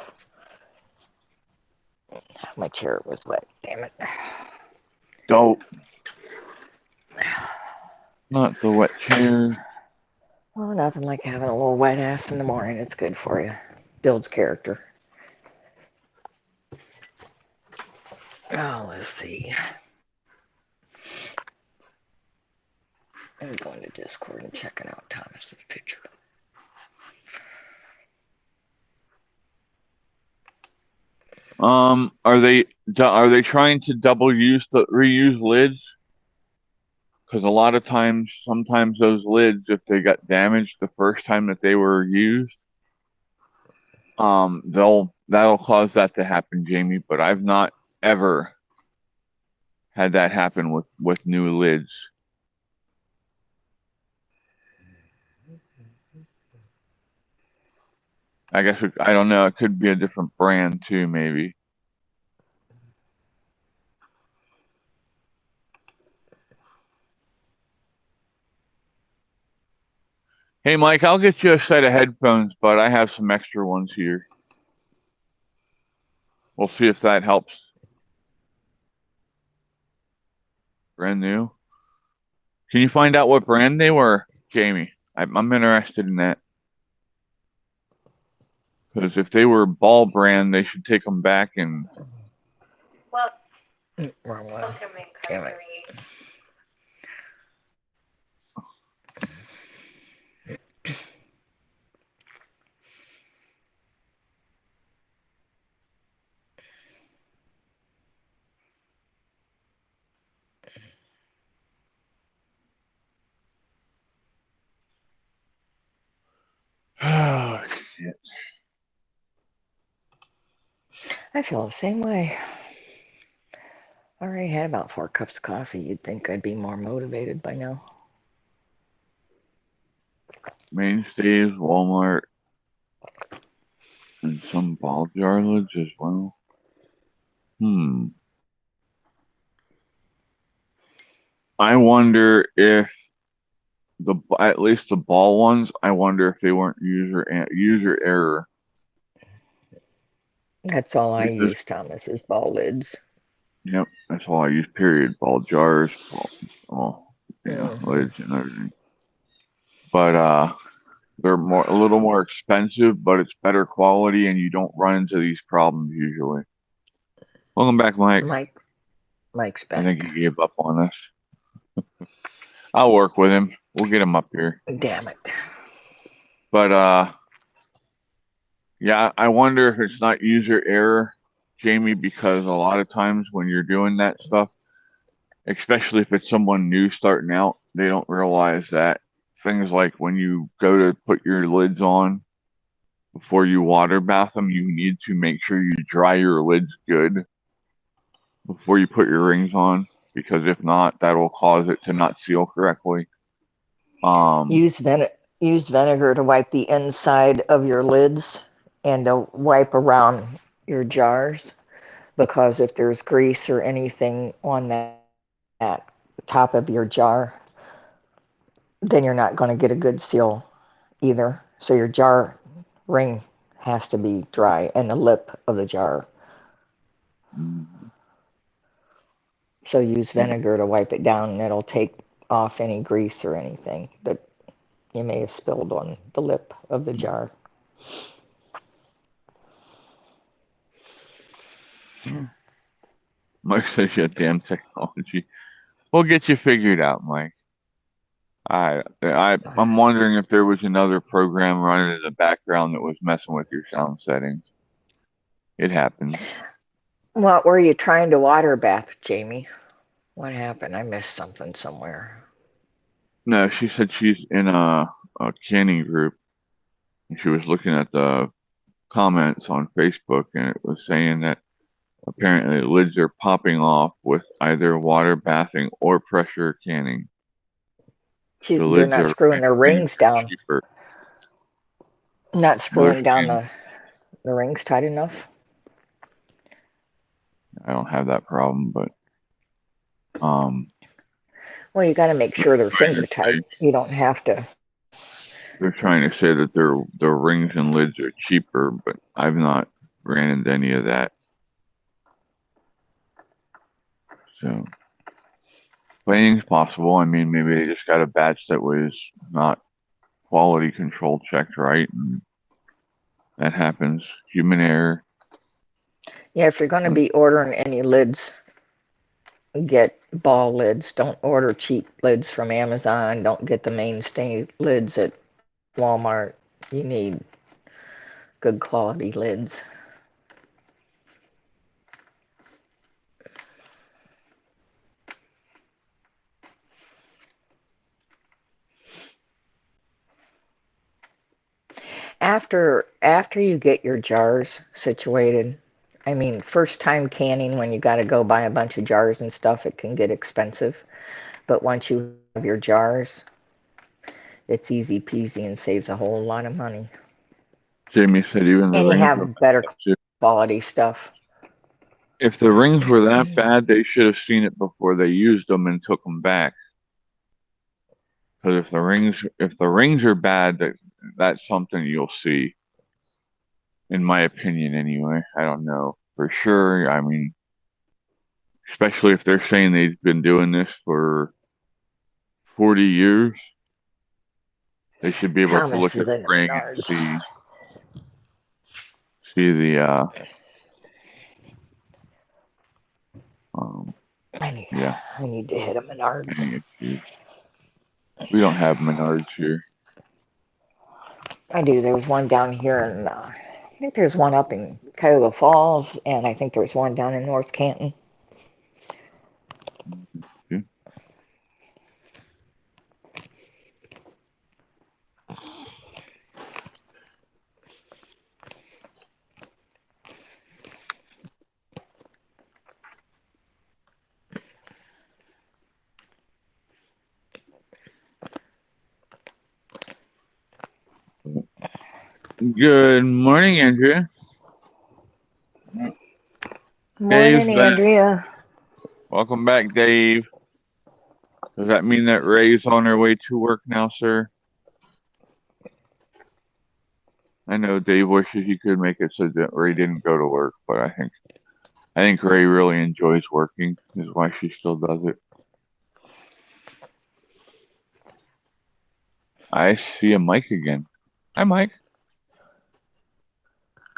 My chair was wet. Damn it. Dope. Not the wet chair. Well, nothing like having a little wet ass in the morning. It's good for you. Builds character. Oh, let's see. I'm going to Discord and checking out Thomas's picture. Are they trying to reuse lids? Because a lot of times, sometimes those lids, if they got damaged the first time that they were used, that'll cause that to happen, Jamie. But I've not ever had that happen with new lids. I guess I don't know. It could be a different brand too, maybe. Hey, Mike, I'll get you a set of headphones, but I have some extra ones here. We'll see if that helps. Brand new. Can you find out what brand they were, Jamie? I'm interested in that. Because if they were Ball brand, they should take them back and. Well, Wrong one. welcome in Damn it. Carberry. Oh, shit. I feel the same way. I already had about 4 cups of coffee. You'd think I'd be more motivated by now. Mainstays, Walmart, and some ball jar lids as well. I wonder if at least the ball ones. I wonder if they weren't user error. That's all I Because, use, Thomas, is ball lids. yep, that's all I use. Period. Ball jars, lids Mm-hmm. and everything. But they're a little more expensive, but it's better quality, and you don't run into these problems usually. Welcome back, Mike. Mike's I back. think he gave up on us. I'll work with him. We'll get him up here. Damn it. But yeah, I wonder if it's not user error, Jamie, because a lot of times when you're doing that stuff, especially if it's someone new starting out, they don't realize that things like when you go to put your lids on before you water bath them, you need to make sure you dry your lids good before you put your rings on, because if not, that will cause it to not seal correctly. Use vinegar to wipe the inside of your lids and to wipe around your jars, because if there's grease or anything on that top of your jar, then you're not going to get a good seal either. So your jar ring has to be dry and the lip of the jar. So use vinegar to wipe it down, and it'll take off any grease or anything that you may have spilled on the lip of the jar. Mike says, "Yeah, damn technology." We'll get you figured out, Mike. I'm wondering if there was another program running in the background that was messing with your sound settings. It happens. What were you trying to water bath, Jamie? What happened? I missed something somewhere. No, she said she's in a canning group, and she was looking at the comments on Facebook, and it was saying that apparently lids are popping off with either water bathing or pressure canning. The They're lids not are screwing their rings down. cheaper. Not Well, they're screwing down saying the rings tight enough. I don't have that problem, but Well, you got to make sure they're trying finger to say tight. You don't have to. they're trying to say that their rings and lids are cheaper, but I've not ran into any of that. So, but anything's possible. I mean, maybe they just got a batch that was not quality control checked right, and that happens. Human error. Yeah, if you're going to be ordering any lids, get ball lids. Don't order cheap lids from Amazon. Don't get the mainstay lids at Walmart. You need good quality lids. After you get your jars situated, I mean, first time canning when you got to go buy a bunch of jars and stuff, it can get expensive. But once you have your jars, it's easy peasy and saves a whole lot of money. Jamie said even the And you rings were have better bad. quality stuff. If the rings were that bad, they should have seen it before they used them and took them back. Because if the rings are bad, that's something you'll see. In my opinion, anyway. I don't know for sure. I mean, especially if they're saying they've been doing this for 40 years, they should be able to Thomas look is at the in the ring and Menards. see. see the yeah, I need to hit a Menards. any issues. We don't have Menards here. I do. There was one down here, and I think there's one up in Cuyahoga Falls, and I think there's one down in North Canton. Okay. Good morning, Andrea. Dave's Morning, back. Andrea. Welcome back, Dave. Does that mean that Ray's on her way to work now, sir? I know Dave wishes he could make it so that Ray didn't go to work, but I think Ray really enjoys working, is why she still does it. I see a Mike again. Hi, Mike.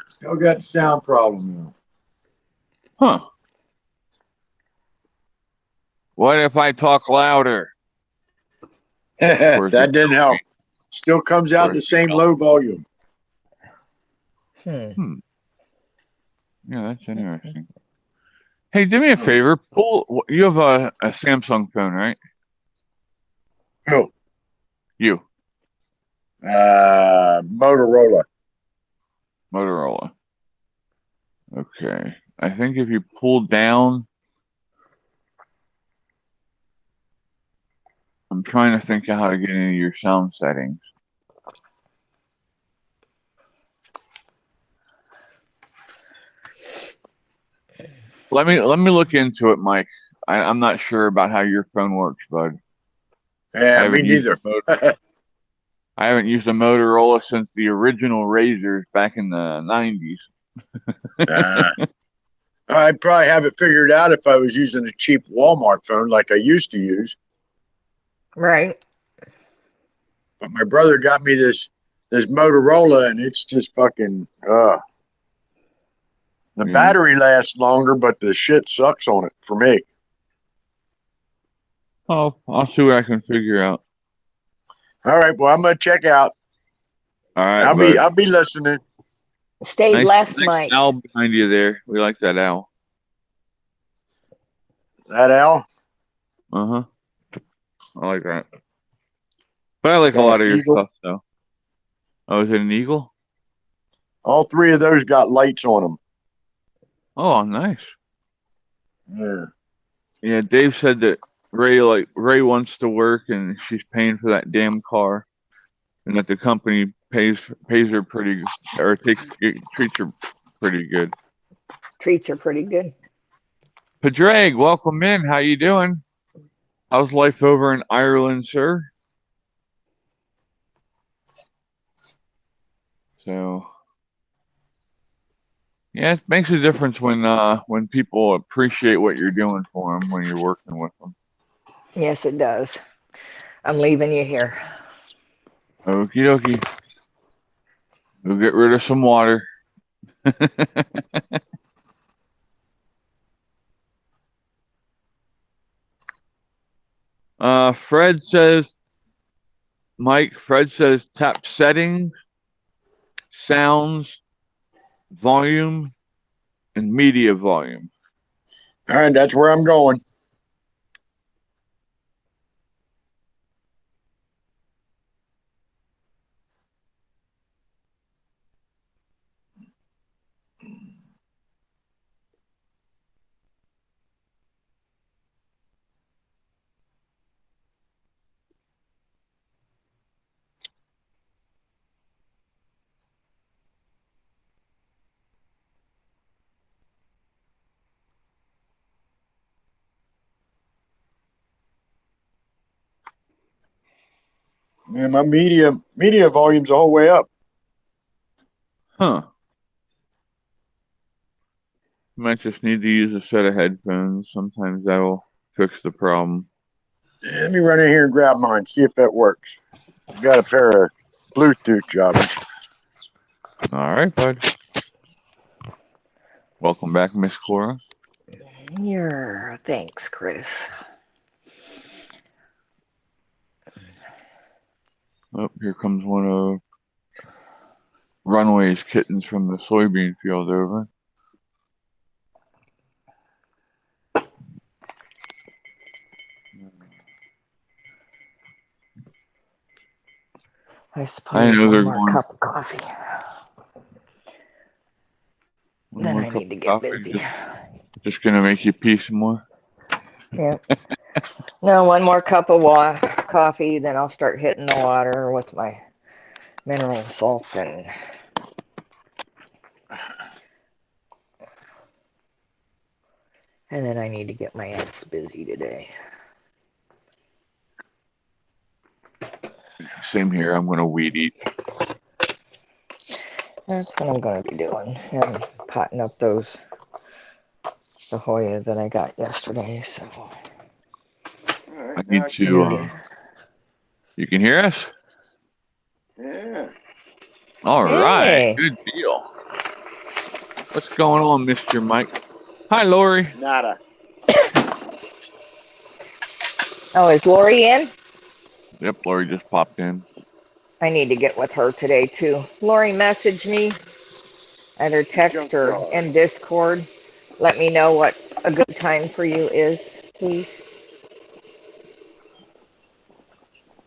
Still got the sound problem. Huh. What if I talk louder? That didn't help. Still comes out the same low volume. Yeah, that's interesting. Hey, do me a favor. You have a Samsung phone, right? Who? You. Motorola. Motorola. Okay. I think if you pull down, I'm trying to think of how to get into your sound settings. Let me look into it, Mike. I'm not sure about how your phone works, bud. Yeah, me neither. I haven't used a Motorola since the original Razors back in the 90s. I'd probably have it figured out if I was using a cheap Walmart phone like I used to use. Right. But my brother got me this Motorola, and it's just fucking. The battery lasts longer, but the shit sucks on it for me. Oh, I'll see what I can figure out. All right, well, I'm gonna check out. All right, I'll be listening. Stay blessed, nice Mike. owl behind you there. We like that owl. That owl? I like that. But I like a lot of your stuff, though. Oh, is it an eagle? All three of those got lights on them. Oh, nice. Yeah. Yeah, Dave said that Ray wants to work and she's paying for that damn car, and that the company pays her pretty, or treats her pretty good. Treats are pretty good. Padraig, welcome in. How you doing? How's life over in Ireland, sir? So, yeah, it makes a difference when people appreciate what you're doing for them when you're working with them. Yes, it does. I'm leaving you here. Okie dokie. We'll get rid of some water. Fred says tap settings, sounds, volume, and media volume. All right, that's where I'm going. Man, my media volume's all the way up. Huh. You might just need to use a set of headphones. Sometimes that'll fix the problem. Let me run in here and grab mine, see if that works. I've got a pair of Bluetooth jobbers. All right, bud. Welcome back, Miss Cora. Thanks, Chris. Oh, here comes one of Runway's kittens from the soybean field over. I suppose know one they're more going. cup of coffee. One Then more I cup need to of get coffee. busy. Just gonna make you pee some more. Yep. No, one more cup of coffee, then I'll start hitting the water with my mineral salt and then I need to get my ass busy today. Same here. I'm gonna weed eat. That's what I'm going to be doing. And potting up the Hoya that I got yesterday. So All I right, need now I to. can. You can hear us? Yeah. All right. hey, Good deal. What's going on, Mr. Mike? Hi, Lori. Nada. oh, is Lori in? Yep, Lori just popped in. I need to get with her today too. Lori messaged me at her text or Junkyard. in Discord. Let me know what a good time for you is, please.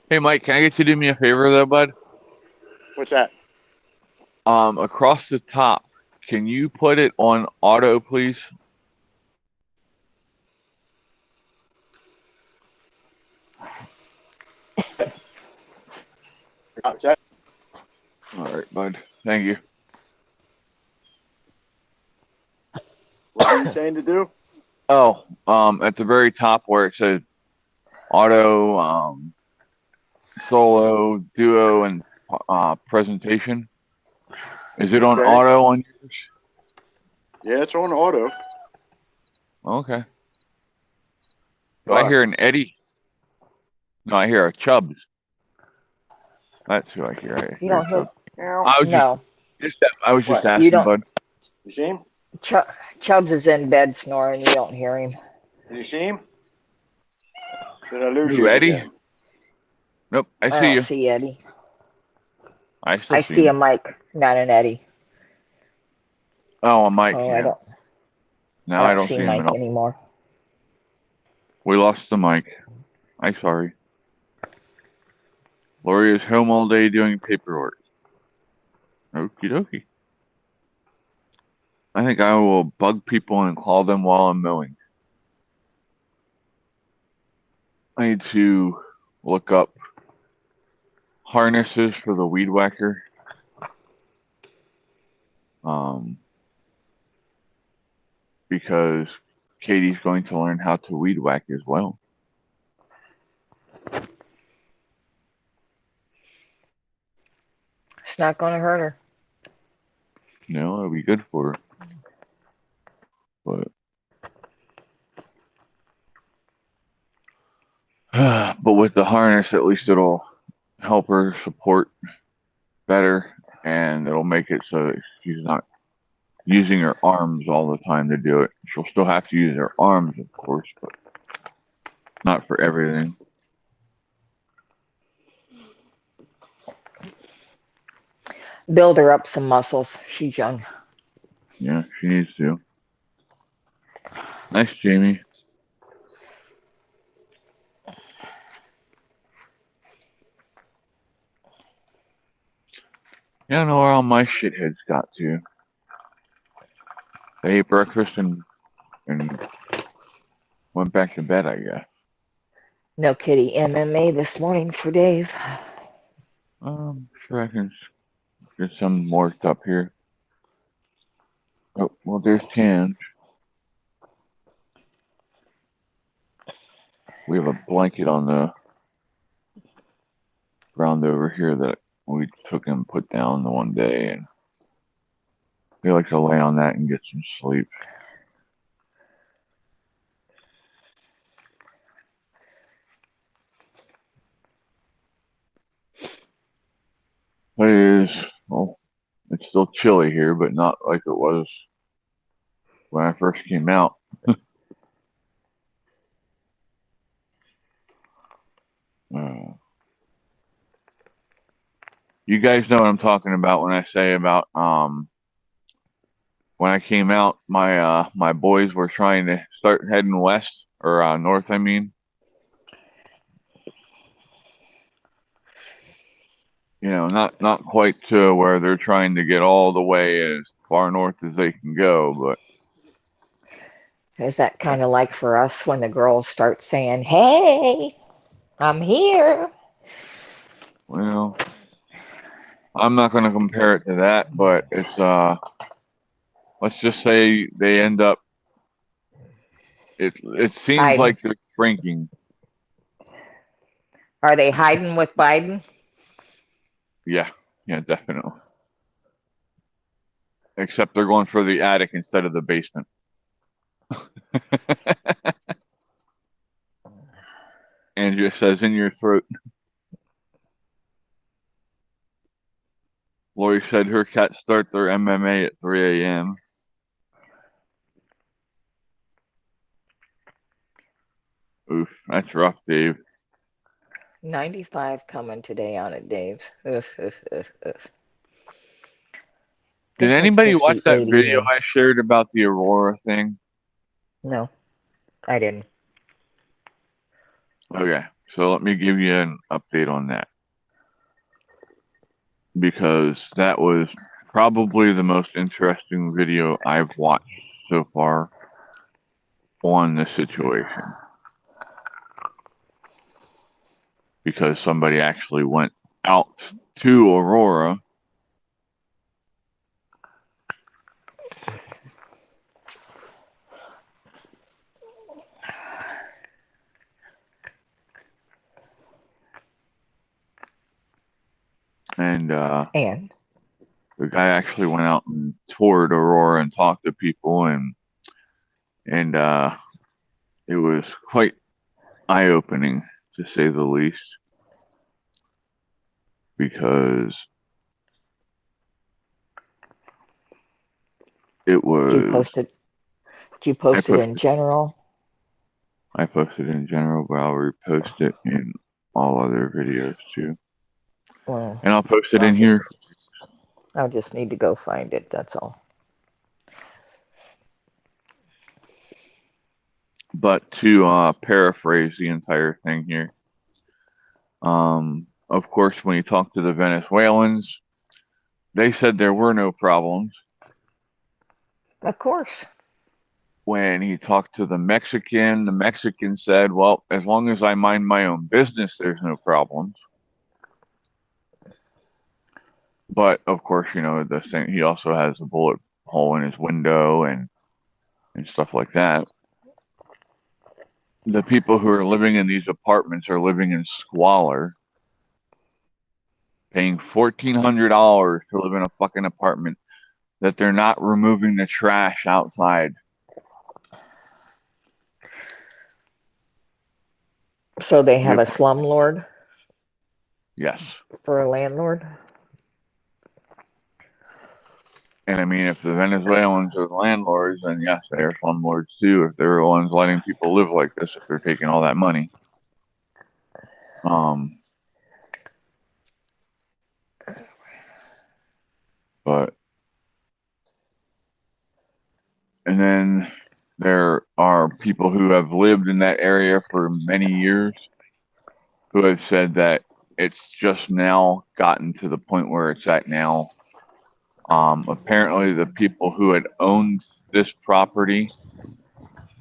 Hey, Mike, can I get you to do me a favor, though, bud? What's that? Across the top, can you put it on auto, please? What's that? All right, bud. Thank you. What are you saying to do? Oh, at the very top where it says auto, solo, duo, and presentation. Is it on Okay. auto on yours? Yeah, it's on auto. Okay. Do I What? hear an Eddie? No, I hear a Chubbs. That's who I hear. I You hear don't hear? Chubbs. Meow. I was No, just What? you asking, don't. bud. You see him? Chubbs is in bed snoring. You don't hear him. Did you see him? Did I lose Who, you Eddie? again? Nope, I I see don't you. see Eddie. I still I see see a him. Mike, not an Eddie. Oh, a Mike, Oh, yeah. Now I I don't don't see see him at Mike all. anymore. We lost the Mike. I'm sorry. Lori is home all day doing paperwork. Okie dokie. I think I will bug people and call them while I'm mowing. I need to look up harnesses for the weed whacker. Because Katie's going to learn how to weed whack as well. It's not going to hurt her. No, it'll be good for her. But with the harness, at least it'll help her support better, and it'll make it so that she's not using her arms all the time to do it. She'll still have to use her arms, of course, but not for everything. Build her up some muscles. She's young. Yeah, she needs to. Nice, Jamie. Yeah, I don't know where all my shitheads got to. They ate breakfast and went back to bed, I guess. No kitty MMA this morning for Dave. Sure I can get some more stuff here. Oh, well, there's cans. We have a blanket on the ground over here that we took and put down the one day, and we like to lay on that and get some sleep. But it is, well, it's still chilly here, but not like it was when I first came out. You guys know what I'm talking about when I say about when I came out, my boys were trying to start heading west or north, I mean. You know, not quite to where they're trying to get all the way as far north as they can go, but Is that kind of like for us when the girls start saying, "Hey, I'm here"? well, I'm not going to compare it to that, but it's let's just say they end up. It seems Hiding? like they're shrinking. Are they hiding with Biden? Yeah, definitely. Except they're going for the attic instead of the basement. Andrea says, "In your throat." Lori said her cats start their MMA at 3 a.m. Oof, that's rough, Dave. 95 coming today on it, Dave's. Oof, oof, oof, oof. Did Think it's anybody supposed to watch be that 80 video here. I shared about the Aurora thing? No, I didn't. Okay, so let me give you an update on that. Because that was probably the most interesting video I've watched so far on this situation. Because somebody actually went out to Aurora and And the guy actually went out and toured Aurora and talked to people and it was quite eye-opening to say the least because it was. did you post it in general? I posted in general, but I'll repost it in all other videos too. Well, And I'll post it I'll in here. I'll just need to go find it. That's all. But to paraphrase the entire thing here, of course, when you talk to the Venezuelans, they said there were no problems. Of course. When he talked to the Mexican said, well, as long as I mind my own business, there's no problems. But of course, you know, the thing, he also has a bullet hole in his window and stuff like that. The people who are living in these apartments are living in squalor, paying $1,400 to live in a fucking apartment that they're not removing the trash outside. So they have Yep. a slumlord Yes. for a landlord? And I mean, if the Venezuelans are the landlords, then yes, they are slumlords too. If they're the ones letting people live like this, if they're taking all that money. But, and then there are people who have lived in that area for many years who have said that it's just now gotten to the point where it's at now. Apparently, the people who had owned this property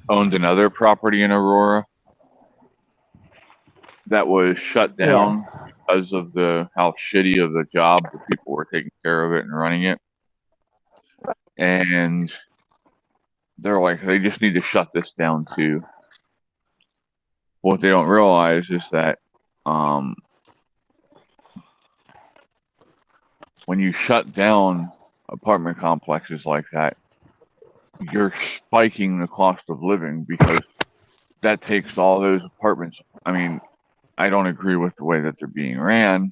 owned another property in Aurora that was shut down because of how shitty of the job the people were taking care of it and running it. And they're like, they just need to shut this down too. What they don't realize is that when you shut down apartment complexes like that, you're spiking the cost of living because that takes all those apartments. I mean, I don't agree with the way that they're being ran,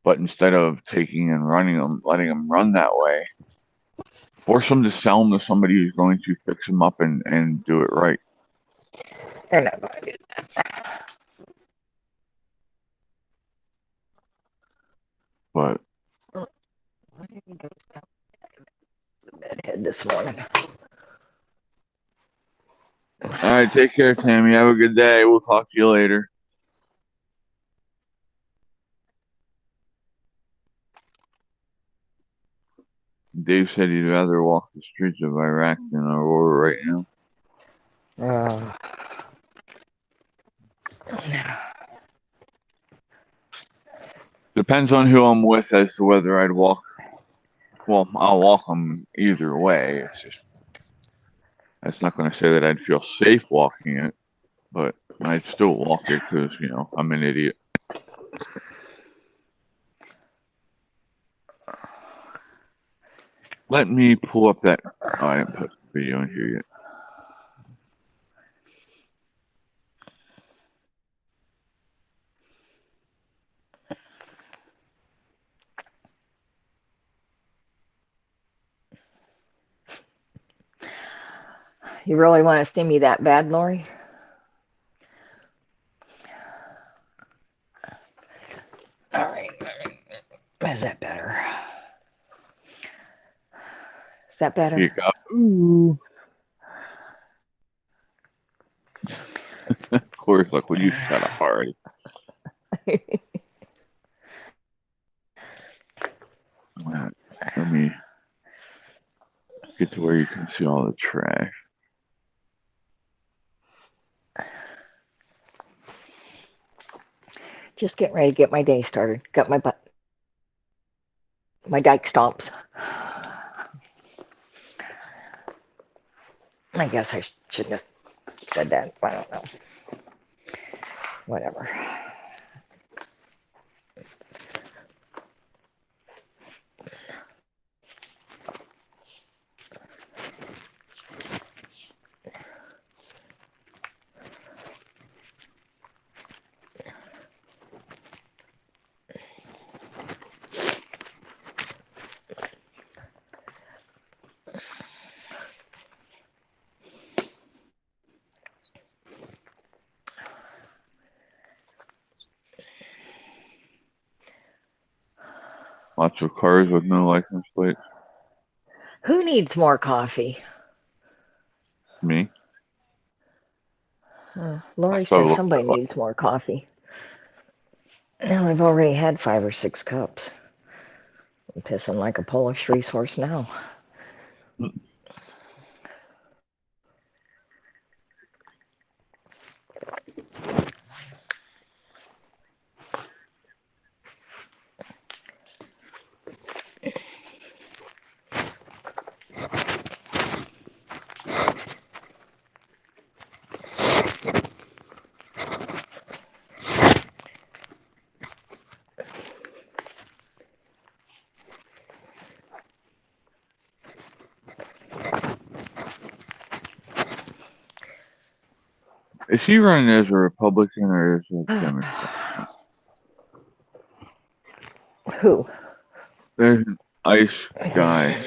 but instead of taking and running them, letting them run that way, Force them to sell them to somebody who's going to fix them up and do it right. They're not going to do that. But Bedhead this morning. all right, take care, Tammy. Have a good day. We'll talk to you later. Dave said he'd rather walk the streets of Iraq than Aurora right now. Depends on who I'm with as to whether I'd walk. Well, I'll walk them either way. It's just, that's not going to say that I'd feel safe walking it, but I'd still walk it because, I'm an idiot. Let me pull up that. Oh, I didn't put the video in here yet. You really want to see me that bad, Lori? All right. Is that better? Is that better? You go. Ooh. Corey's like, will you shut up already? Let me get to where you can see all the trash. Just getting ready to get my day started. Got my dike stomps. I guess I shouldn't have said that. I don't know. Whatever. Lots of cars with no license plates. Who needs more coffee? Me. Lori says somebody needs more coffee. Now I've already had 5 or 6 cups. I'm pissing like a Polish racehorse now. Is he running as a Republican or as a Democrat? Who? There's an ice guy.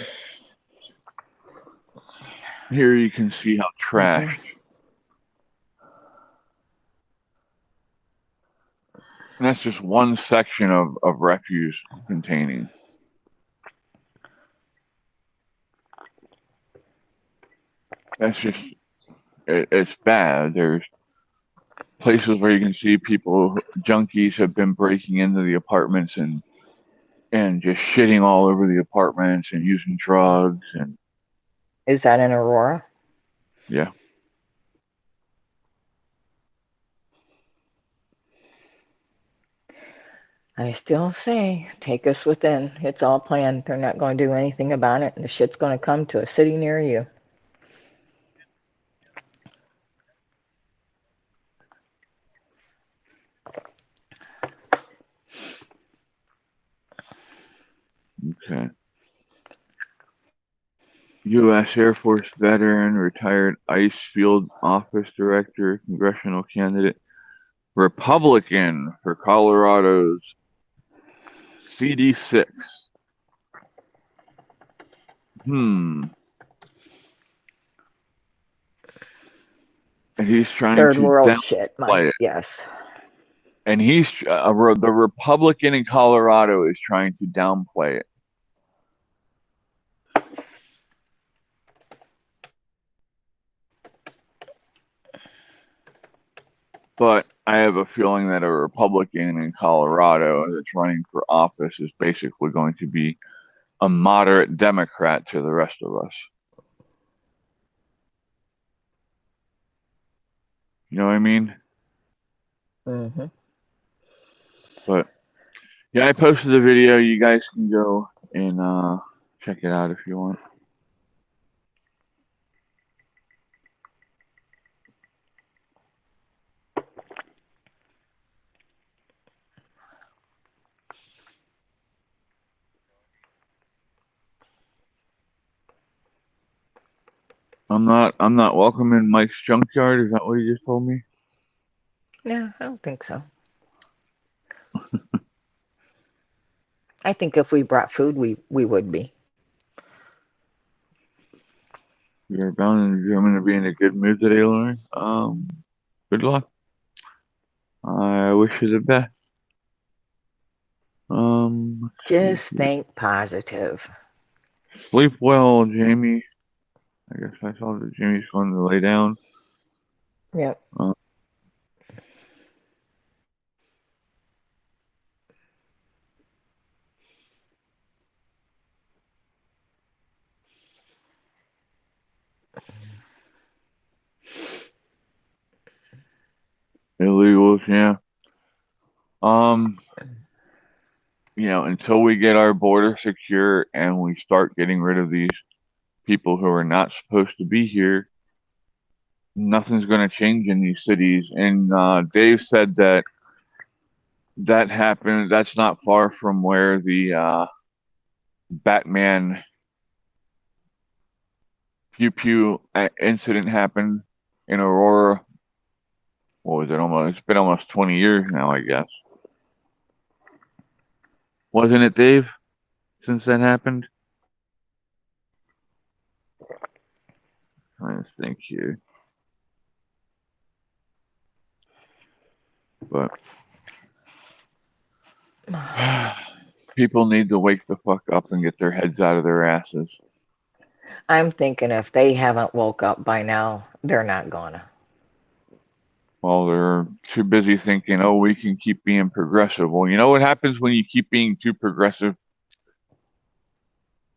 Here you can see how trashed. And that's just one section of refuse containing. That's just, it's bad. There's places where you can see people, junkies have been breaking into the apartments and just shitting all over the apartments and using drugs. And is that in Aurora? Yeah. I still say, take us within. It's all planned. They're not going to do anything about it, and the shit's going to come to a city near you. Okay. U.S. Air Force veteran, retired ICE field office director, congressional candidate, Republican for Colorado's CD6. And he's trying Third to world shit, Mike. downplay it. Yes. And he's the Republican in Colorado is trying to downplay it. But I have a feeling that a Republican in Colorado that's running for office is basically going to be a moderate Democrat to the rest of us. You know what I mean? Mm-hmm. But yeah, I posted the video. You guys can go and check it out if you want. I'm not welcome in Mike's junkyard. Is that what you just told me? No, I don't think so. I think if we brought food, we would be. You're bound and determined to be in a good mood today, Lauren. Good luck. I wish you the best. Just think positive. Sleep well, Jamie. I guess I saw that Jamie's going to lay down. Yep. Illegals, yeah. Until we get our border secure and we start getting rid of these people who are not supposed to be here, nothing's going to change in these cities. And Dave said that happened. That's not far from where the Batman pew pew incident happened in Aurora. What was it? It's been almost 20 years now, I guess. Wasn't it, Dave? Since that happened? Trying to think here. But people need to wake the fuck up and get their heads out of their asses. I'm thinking if they haven't woke up by now, they're not gonna. Well, they're too busy thinking, oh, we can keep being progressive. Well, you know what happens when you keep being too progressive?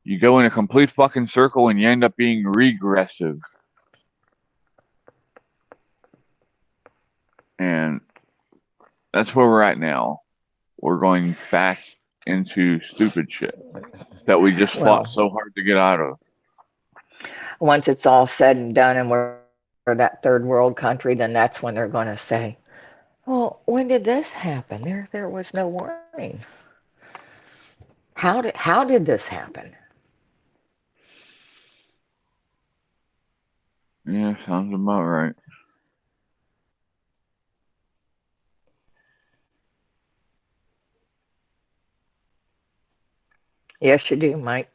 You go in a complete fucking circle and you end up being regressive. And that's where we're at now. We're going back into stupid shit that we just fought so hard to get out of. Once it's all said and done and we're that third world country, then that's when they're going to say, well, when did this happen? There was no warning. How did this happen? Yeah, sounds about right. Yes, you do, Mike.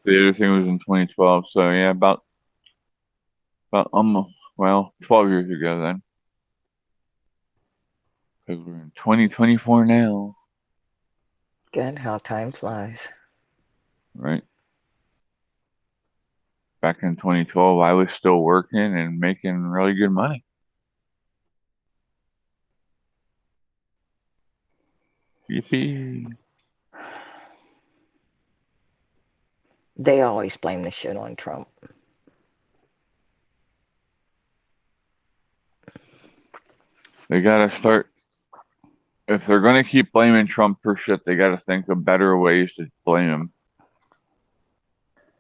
The other thing was in 2012, so yeah, about 12 years ago then. Because we're in 2024 now. Good, how time flies. Right? Back in 2012, I was still working and making really good money. Yippee. They always blame the shit on Trump. They gotta start, if they're gonna keep blaming Trump for shit, they gotta think of better ways to blame him.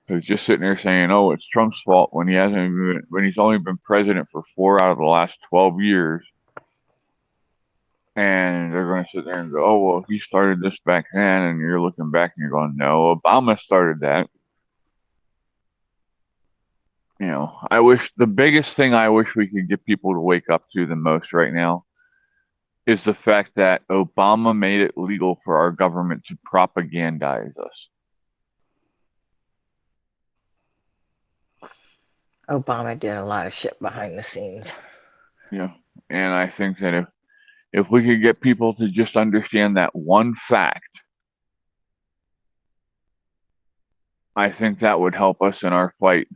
Because just sitting there saying, oh, it's Trump's fault when he's only been president for 4 out of the last 12 years. And they're going to sit there and go, oh, well, he started this back then. And you're looking back and you're going, no, Obama started that. You know, I wish the biggest thing I wish we could get people to wake up to the most right now is the fact that Obama made it legal for our government to propagandize us. Obama did a lot of shit behind the scenes. Yeah. And I think that if we could get people to just understand that one fact, I think that would help us in our fight.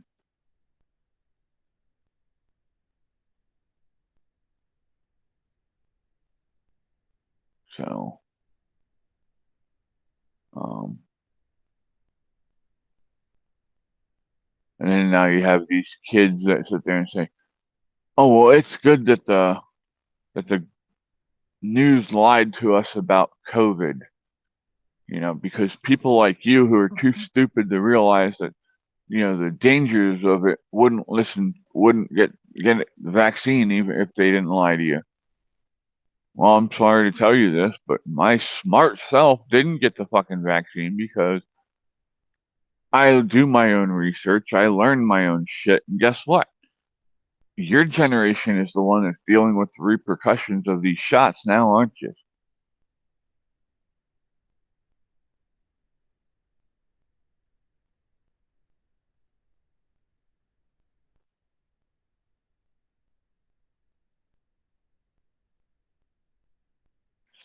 So, and then now you have these kids that sit there and say, "Oh, well, it's good that the news lied to us about COVID." You know, because people like you who are too stupid to realize that, you know, the dangers of it wouldn't get the vaccine even if they didn't lie to you. Well, I'm sorry to tell you this, but my smart self didn't get the fucking vaccine because I do my own research. I learn my own shit. And guess what? Your generation is the one that's dealing with the repercussions of these shots now, aren't you?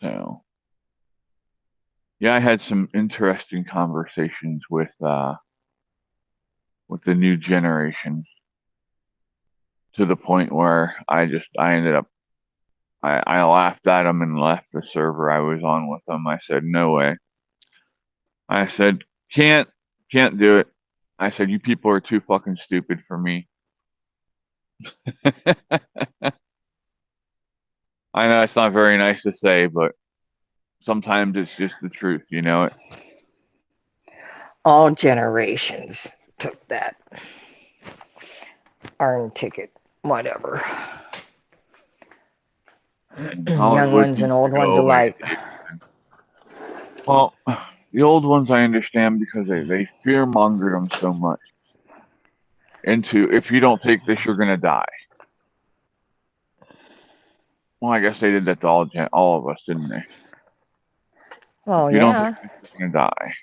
So, yeah, I had some interesting conversations with the new generation to the point where I ended up I laughed at them and left the server I was on with them. I said, no way. I said, can't do it. I said, you people are too fucking stupid for me. I know it's not very nice to say, but sometimes it's just the truth, you know it. All generations took that iron ticket, whatever. Young Hollywood ones and needs old to ones go away. alike. Well, the old ones I understand because they fear mongered them so much into if you don't take this, you're gonna die. Well, I guess they did that to all of us, didn't they? Well, If you don't take yeah. this, you're gonna die.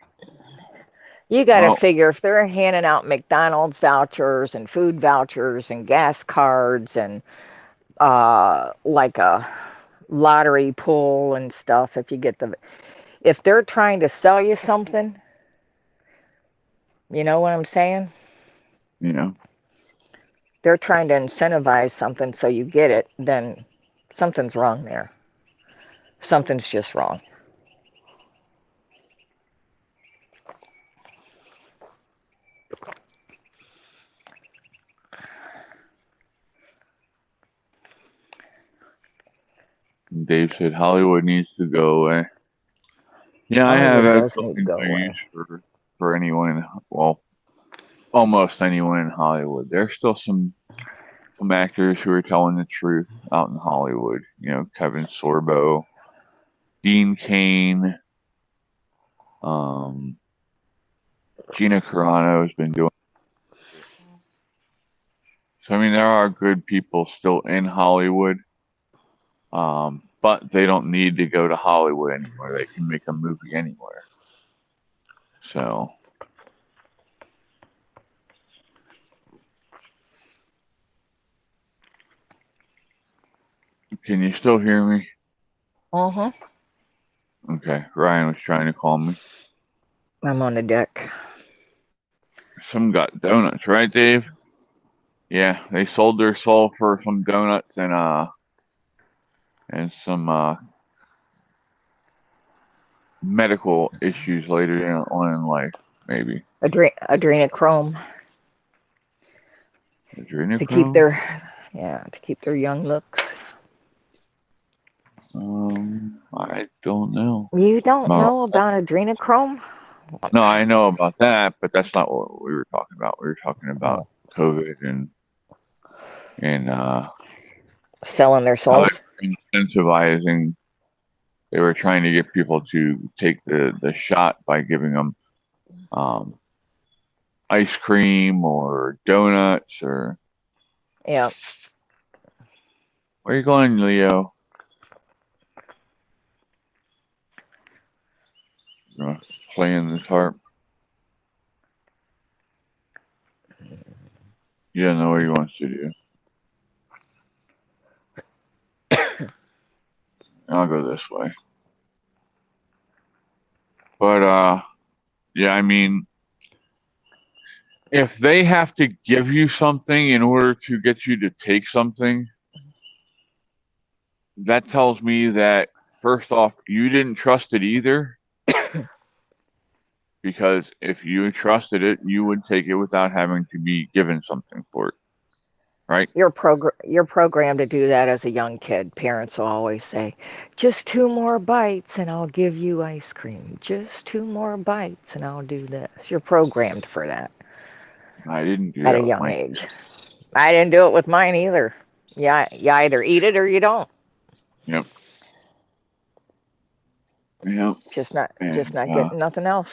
You got to Well, figure if they're handing out McDonald's vouchers and food vouchers and gas cards and like a lottery pull and stuff, if they're trying to sell you something, you know what I'm saying? you know, They're trying to incentivize something so you get it, then something's wrong there. Something's just wrong. Dave said Hollywood needs to go away. Yeah, I have Hollywood does need to absolutely go no away. use for anyone. Well, almost anyone in Hollywood. There's still some actors who are telling the truth out in Hollywood. You know, Kevin Sorbo, Dean Cain, um, Gina Carano has been doing. So I mean, there are good people still in Hollywood, but they don't need to go to Hollywood anymore. They can make a movie anywhere. So. Can you still hear me? Uh-huh. Okay, Ryan was trying to call me. I'm on the deck. Some got donuts, right, Dave? Yeah, they sold their soul for some donuts and some medical issues later on in life, maybe. Adrenochrome to keep Adrenochrome? their young looks. I don't know. You don't No, know about adrenochrome? no, I know about that, but that's not what we were talking about. We were talking about Oh, COVID and selling their how souls? they were incentivizing. They were trying to get people to take the shot by giving them ice cream or donuts or. Yeah. Where are you going, Leo? Playing this harp. You don't know what he wants to do. I'll go this way. But yeah, I mean, if they have to give you something in order to get you to take something, that tells me that first off, you didn't trust it either. Because if you trusted it, you would take it without having to be given something for it, right? You're programmed to do that as a young kid. Parents will always say, "Just 2 more bites and I'll give you ice cream. Just 2 more bites and I'll do this." You're programmed for that I didn't do at a that with young my age. kids. I didn't do it with mine either. Yeah, you either eat it or you don't. Yep. Yep. Just not And getting nothing else.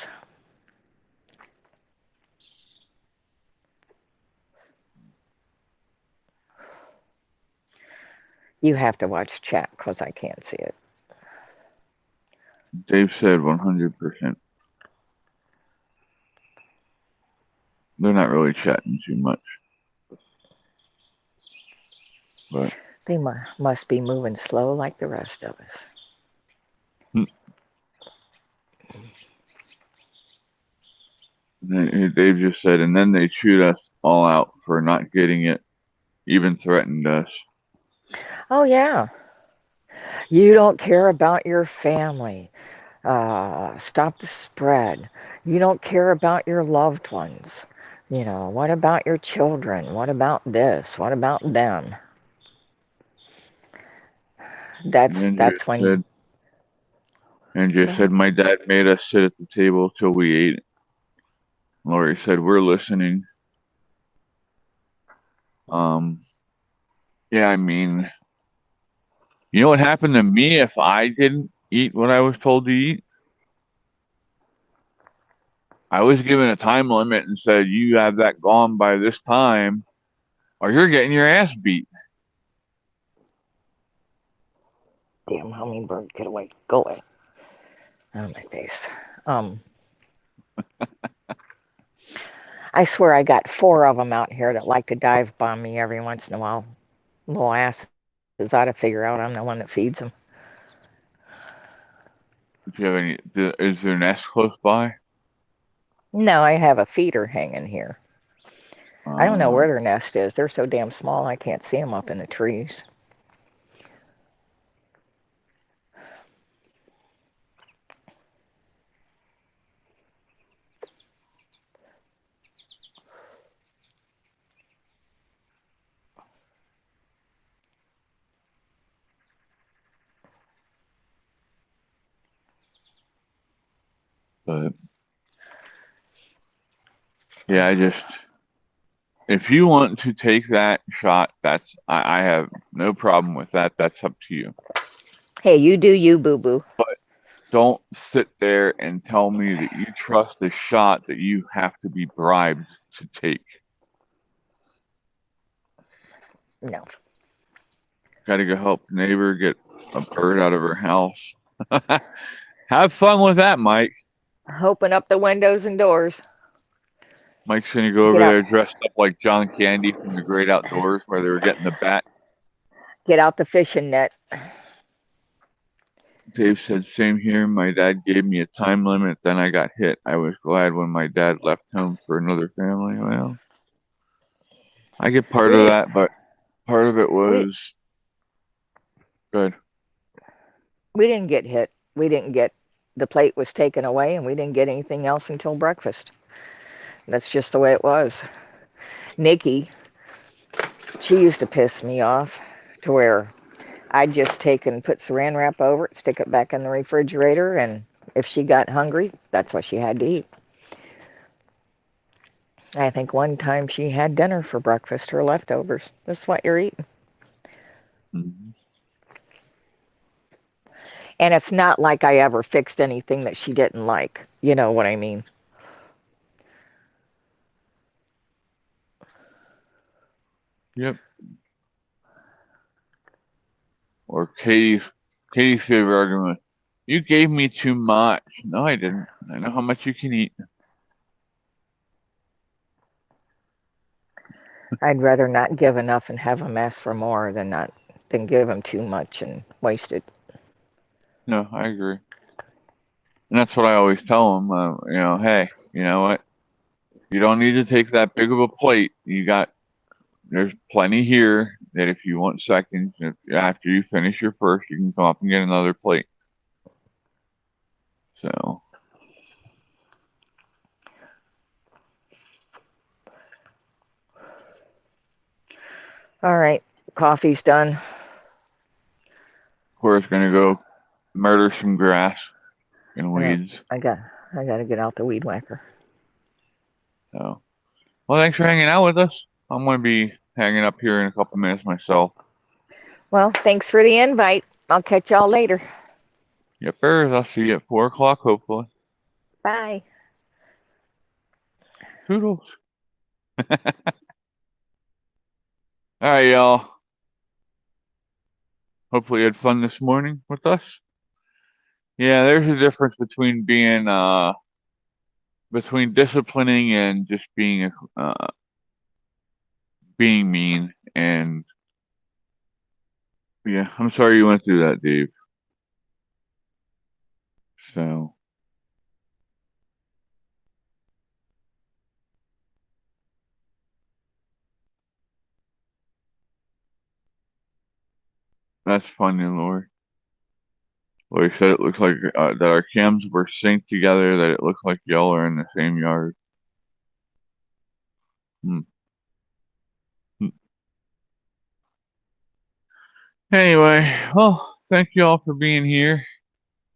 You have to watch chat because I can't see it. Dave said 100%. They're not really chatting too much. But They must be moving slow like the rest of us. Dave just said, and then they chewed us all out for not getting it, even threatened us. Oh, yeah. You don't care about your family. Stop the spread. You don't care about your loved ones. What about your children? What about this? What about them? Andrew That's when. said, Andrew Go said, ahead. my dad made us sit at the table till we ate it. Lori said, we're listening. Yeah, I mean, you know what happened to me if I didn't eat what I was told to eat? I was given a time limit and said, you have that gone by this time, or you're getting your ass beat. Damn hummingbird, get away. Go away. On my face. I swear I got 4 of them out here that like to dive bomb me every once in a while. Little asses ought to figure out I'm the one that feeds them. Do you have any? Is there a nest close by? No, I have a feeder hanging here. I don't know Uh, where their nest is. They're so damn small I can't see them up in the trees. but yeah, if you want to take that shot, I have no problem with that. That's up to you. Hey, you do you, boo-boo. But don't sit there and tell me that you trust a shot that you have to be bribed to take. No. Got to go help a neighbor get a bird out of her house. Have fun with that, Mike. Open up the windows and doors. Mike's gonna go Get over out. there dressed up like John Candy from The Great Outdoors, where they were getting the bat. Get out the fishing net. Dave said, same here. My dad gave me a time limit, then I got hit. I was glad when my dad left home for another family. Well, I get part We of didn't. that, but part of it We was good. we didn't get hit. We didn't get. The plate was taken away, and we didn't get anything else until breakfast. That's just the way it was. Nikki, she used to piss me off to where I'd just take and put saran wrap over it, stick it back in the refrigerator, and if she got hungry, that's what she had to eat. I think one time she had dinner for breakfast, her leftovers. This is what you're eating. Mm-hmm. And it's not like I ever fixed anything that she didn't like. You know what I mean? Yep. Or Katie's favorite argument. You gave me too much. No, I didn't. I know how much you can eat. I'd rather not give enough and have them ask for more than give them too much and waste it. No, I agree. And that's what I always tell them. Hey, you know what? You don't need to take that big of a plate. There's plenty here that if you want seconds, after you finish your first, you can come up and get another plate. So. All right, coffee's done. Cora's gonna go murder some grass and weeds. I got to get out the weed whacker. So, well, thanks for hanging out with us. I'm gonna be hanging up here in a couple minutes myself. Well, thanks for the invite. I'll catch y'all later. Yep, I'll see you at 4 o'clock, hopefully. Bye. Toodles. All right, y'all. Hopefully you had fun this morning with us. Yeah, there's a difference between between disciplining and just being mean. And yeah, I'm sorry you went through that, Dave. So that's funny, Lord. Like I said, it looks like that our cams were synced together, that it looks like y'all are in the same yard. Hmm. Anyway, well, thank you all for being here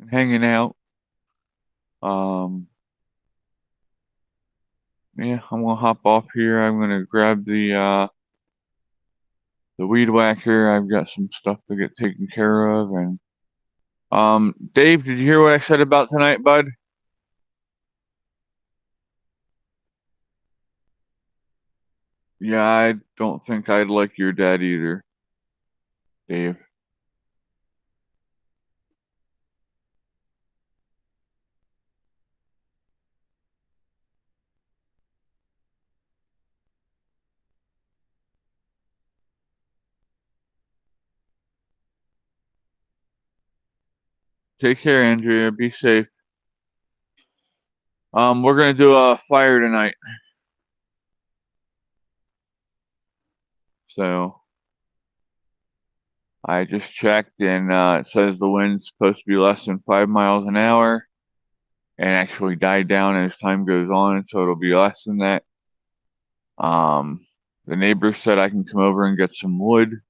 and hanging out. Yeah, I'm gonna hop off here. I'm gonna grab the weed whacker. I've got some stuff to get taken care of. And Dave, did you hear what I said about tonight, bud? Yeah, I don't think I'd like your dad either, Dave. Take care, Andrea. Be safe. We're gonna do a fire tonight. So I just checked, and it says the wind's supposed to be less than 5 miles an hour, and actually die down as time goes on, so it'll be less than that. The neighbor said I can come over and get some wood,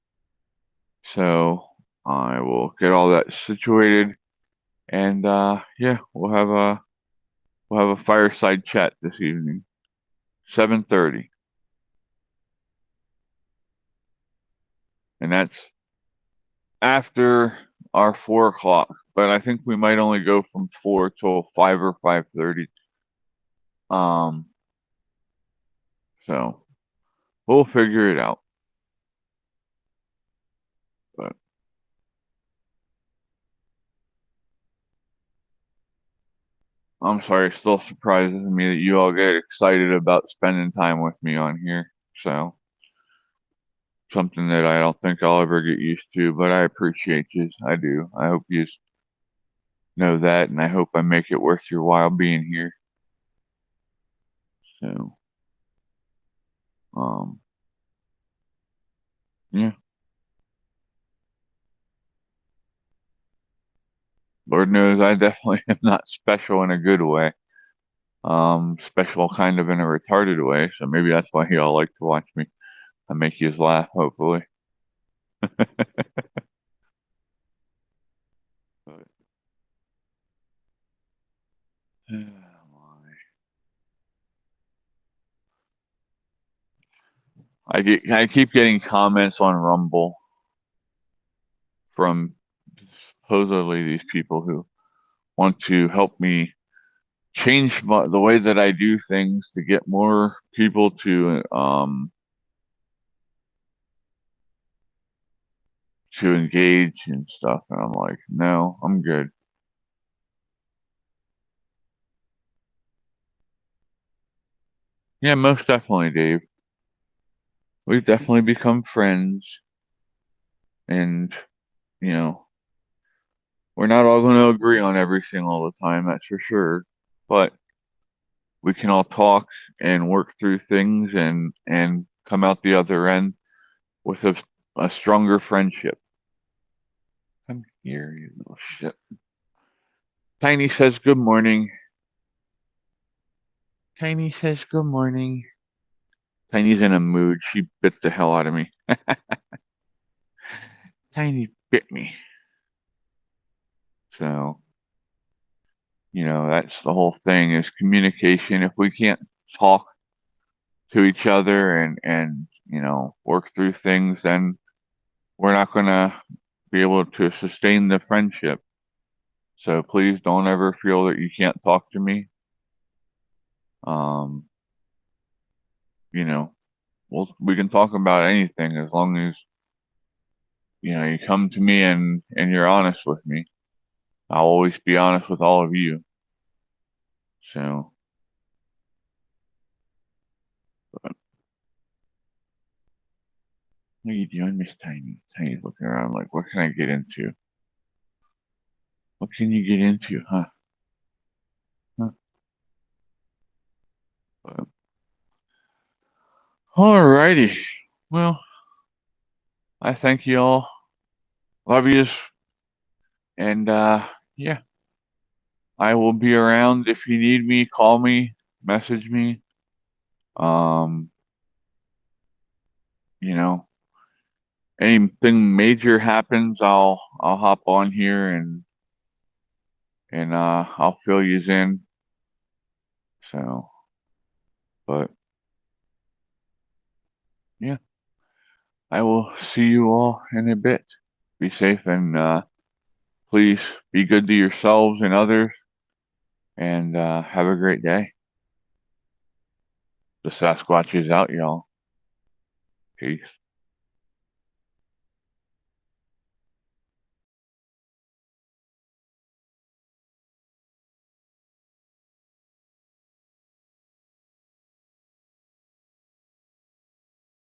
so I will get all that situated, and yeah, we'll have a fireside chat this evening, 7:30, and that's after our 4 o'clock. But I think we might only go from 4 till 5 or 5:30. So we'll figure it out. But I'm sorry, it still surprises me that you all get excited about spending time with me on here. So something that I don't think I'll ever get used to, but I appreciate you. I do. I hope you know that, and I hope I make it worth your while being here. So, yeah. Lord knows I definitely am not special in a good way. Special kind of in a retarded way, so maybe that's why y'all like to watch me. I make you laugh, hopefully. I keep getting comments on Rumble from supposedly these people who want to help me change the way that I do things to get more people to to engage and stuff, and I'm like, no, I'm good. Yeah, most definitely, Dave. We've definitely become friends, and you know, we're not all going to agree on everything all the time, that's for sure. But we can all talk and work through things and come out the other end with a stronger friendship. Come here, you little shit. Tiny says good morning. Tiny says good morning. Tiny's in a mood. She bit the hell out of me. Tiny bit me. So, that's the whole thing is communication. If we can't talk to each other and work through things, then we're not going to be able to sustain the friendship. So please don't ever feel that you can't talk to me. Um, we can talk about anything as long as you come to me and you're honest with me. I'll always be honest with all of you. So, but what are you doing, Miss Tiny? Tiny's looking around like, what can I get into? What can you get into, huh? Huh? But, alrighty. Well, I thank you all. Love yous. And yeah, I will be around if you need me. Call me, message me. Um, you know, anything major happens, I'll hop on here and I'll fill yous in. So, but yeah, I will see you all in a bit. Be safe and please be good to yourselves and others, and have a great day. The Sasquatch is out, y'all. Peace.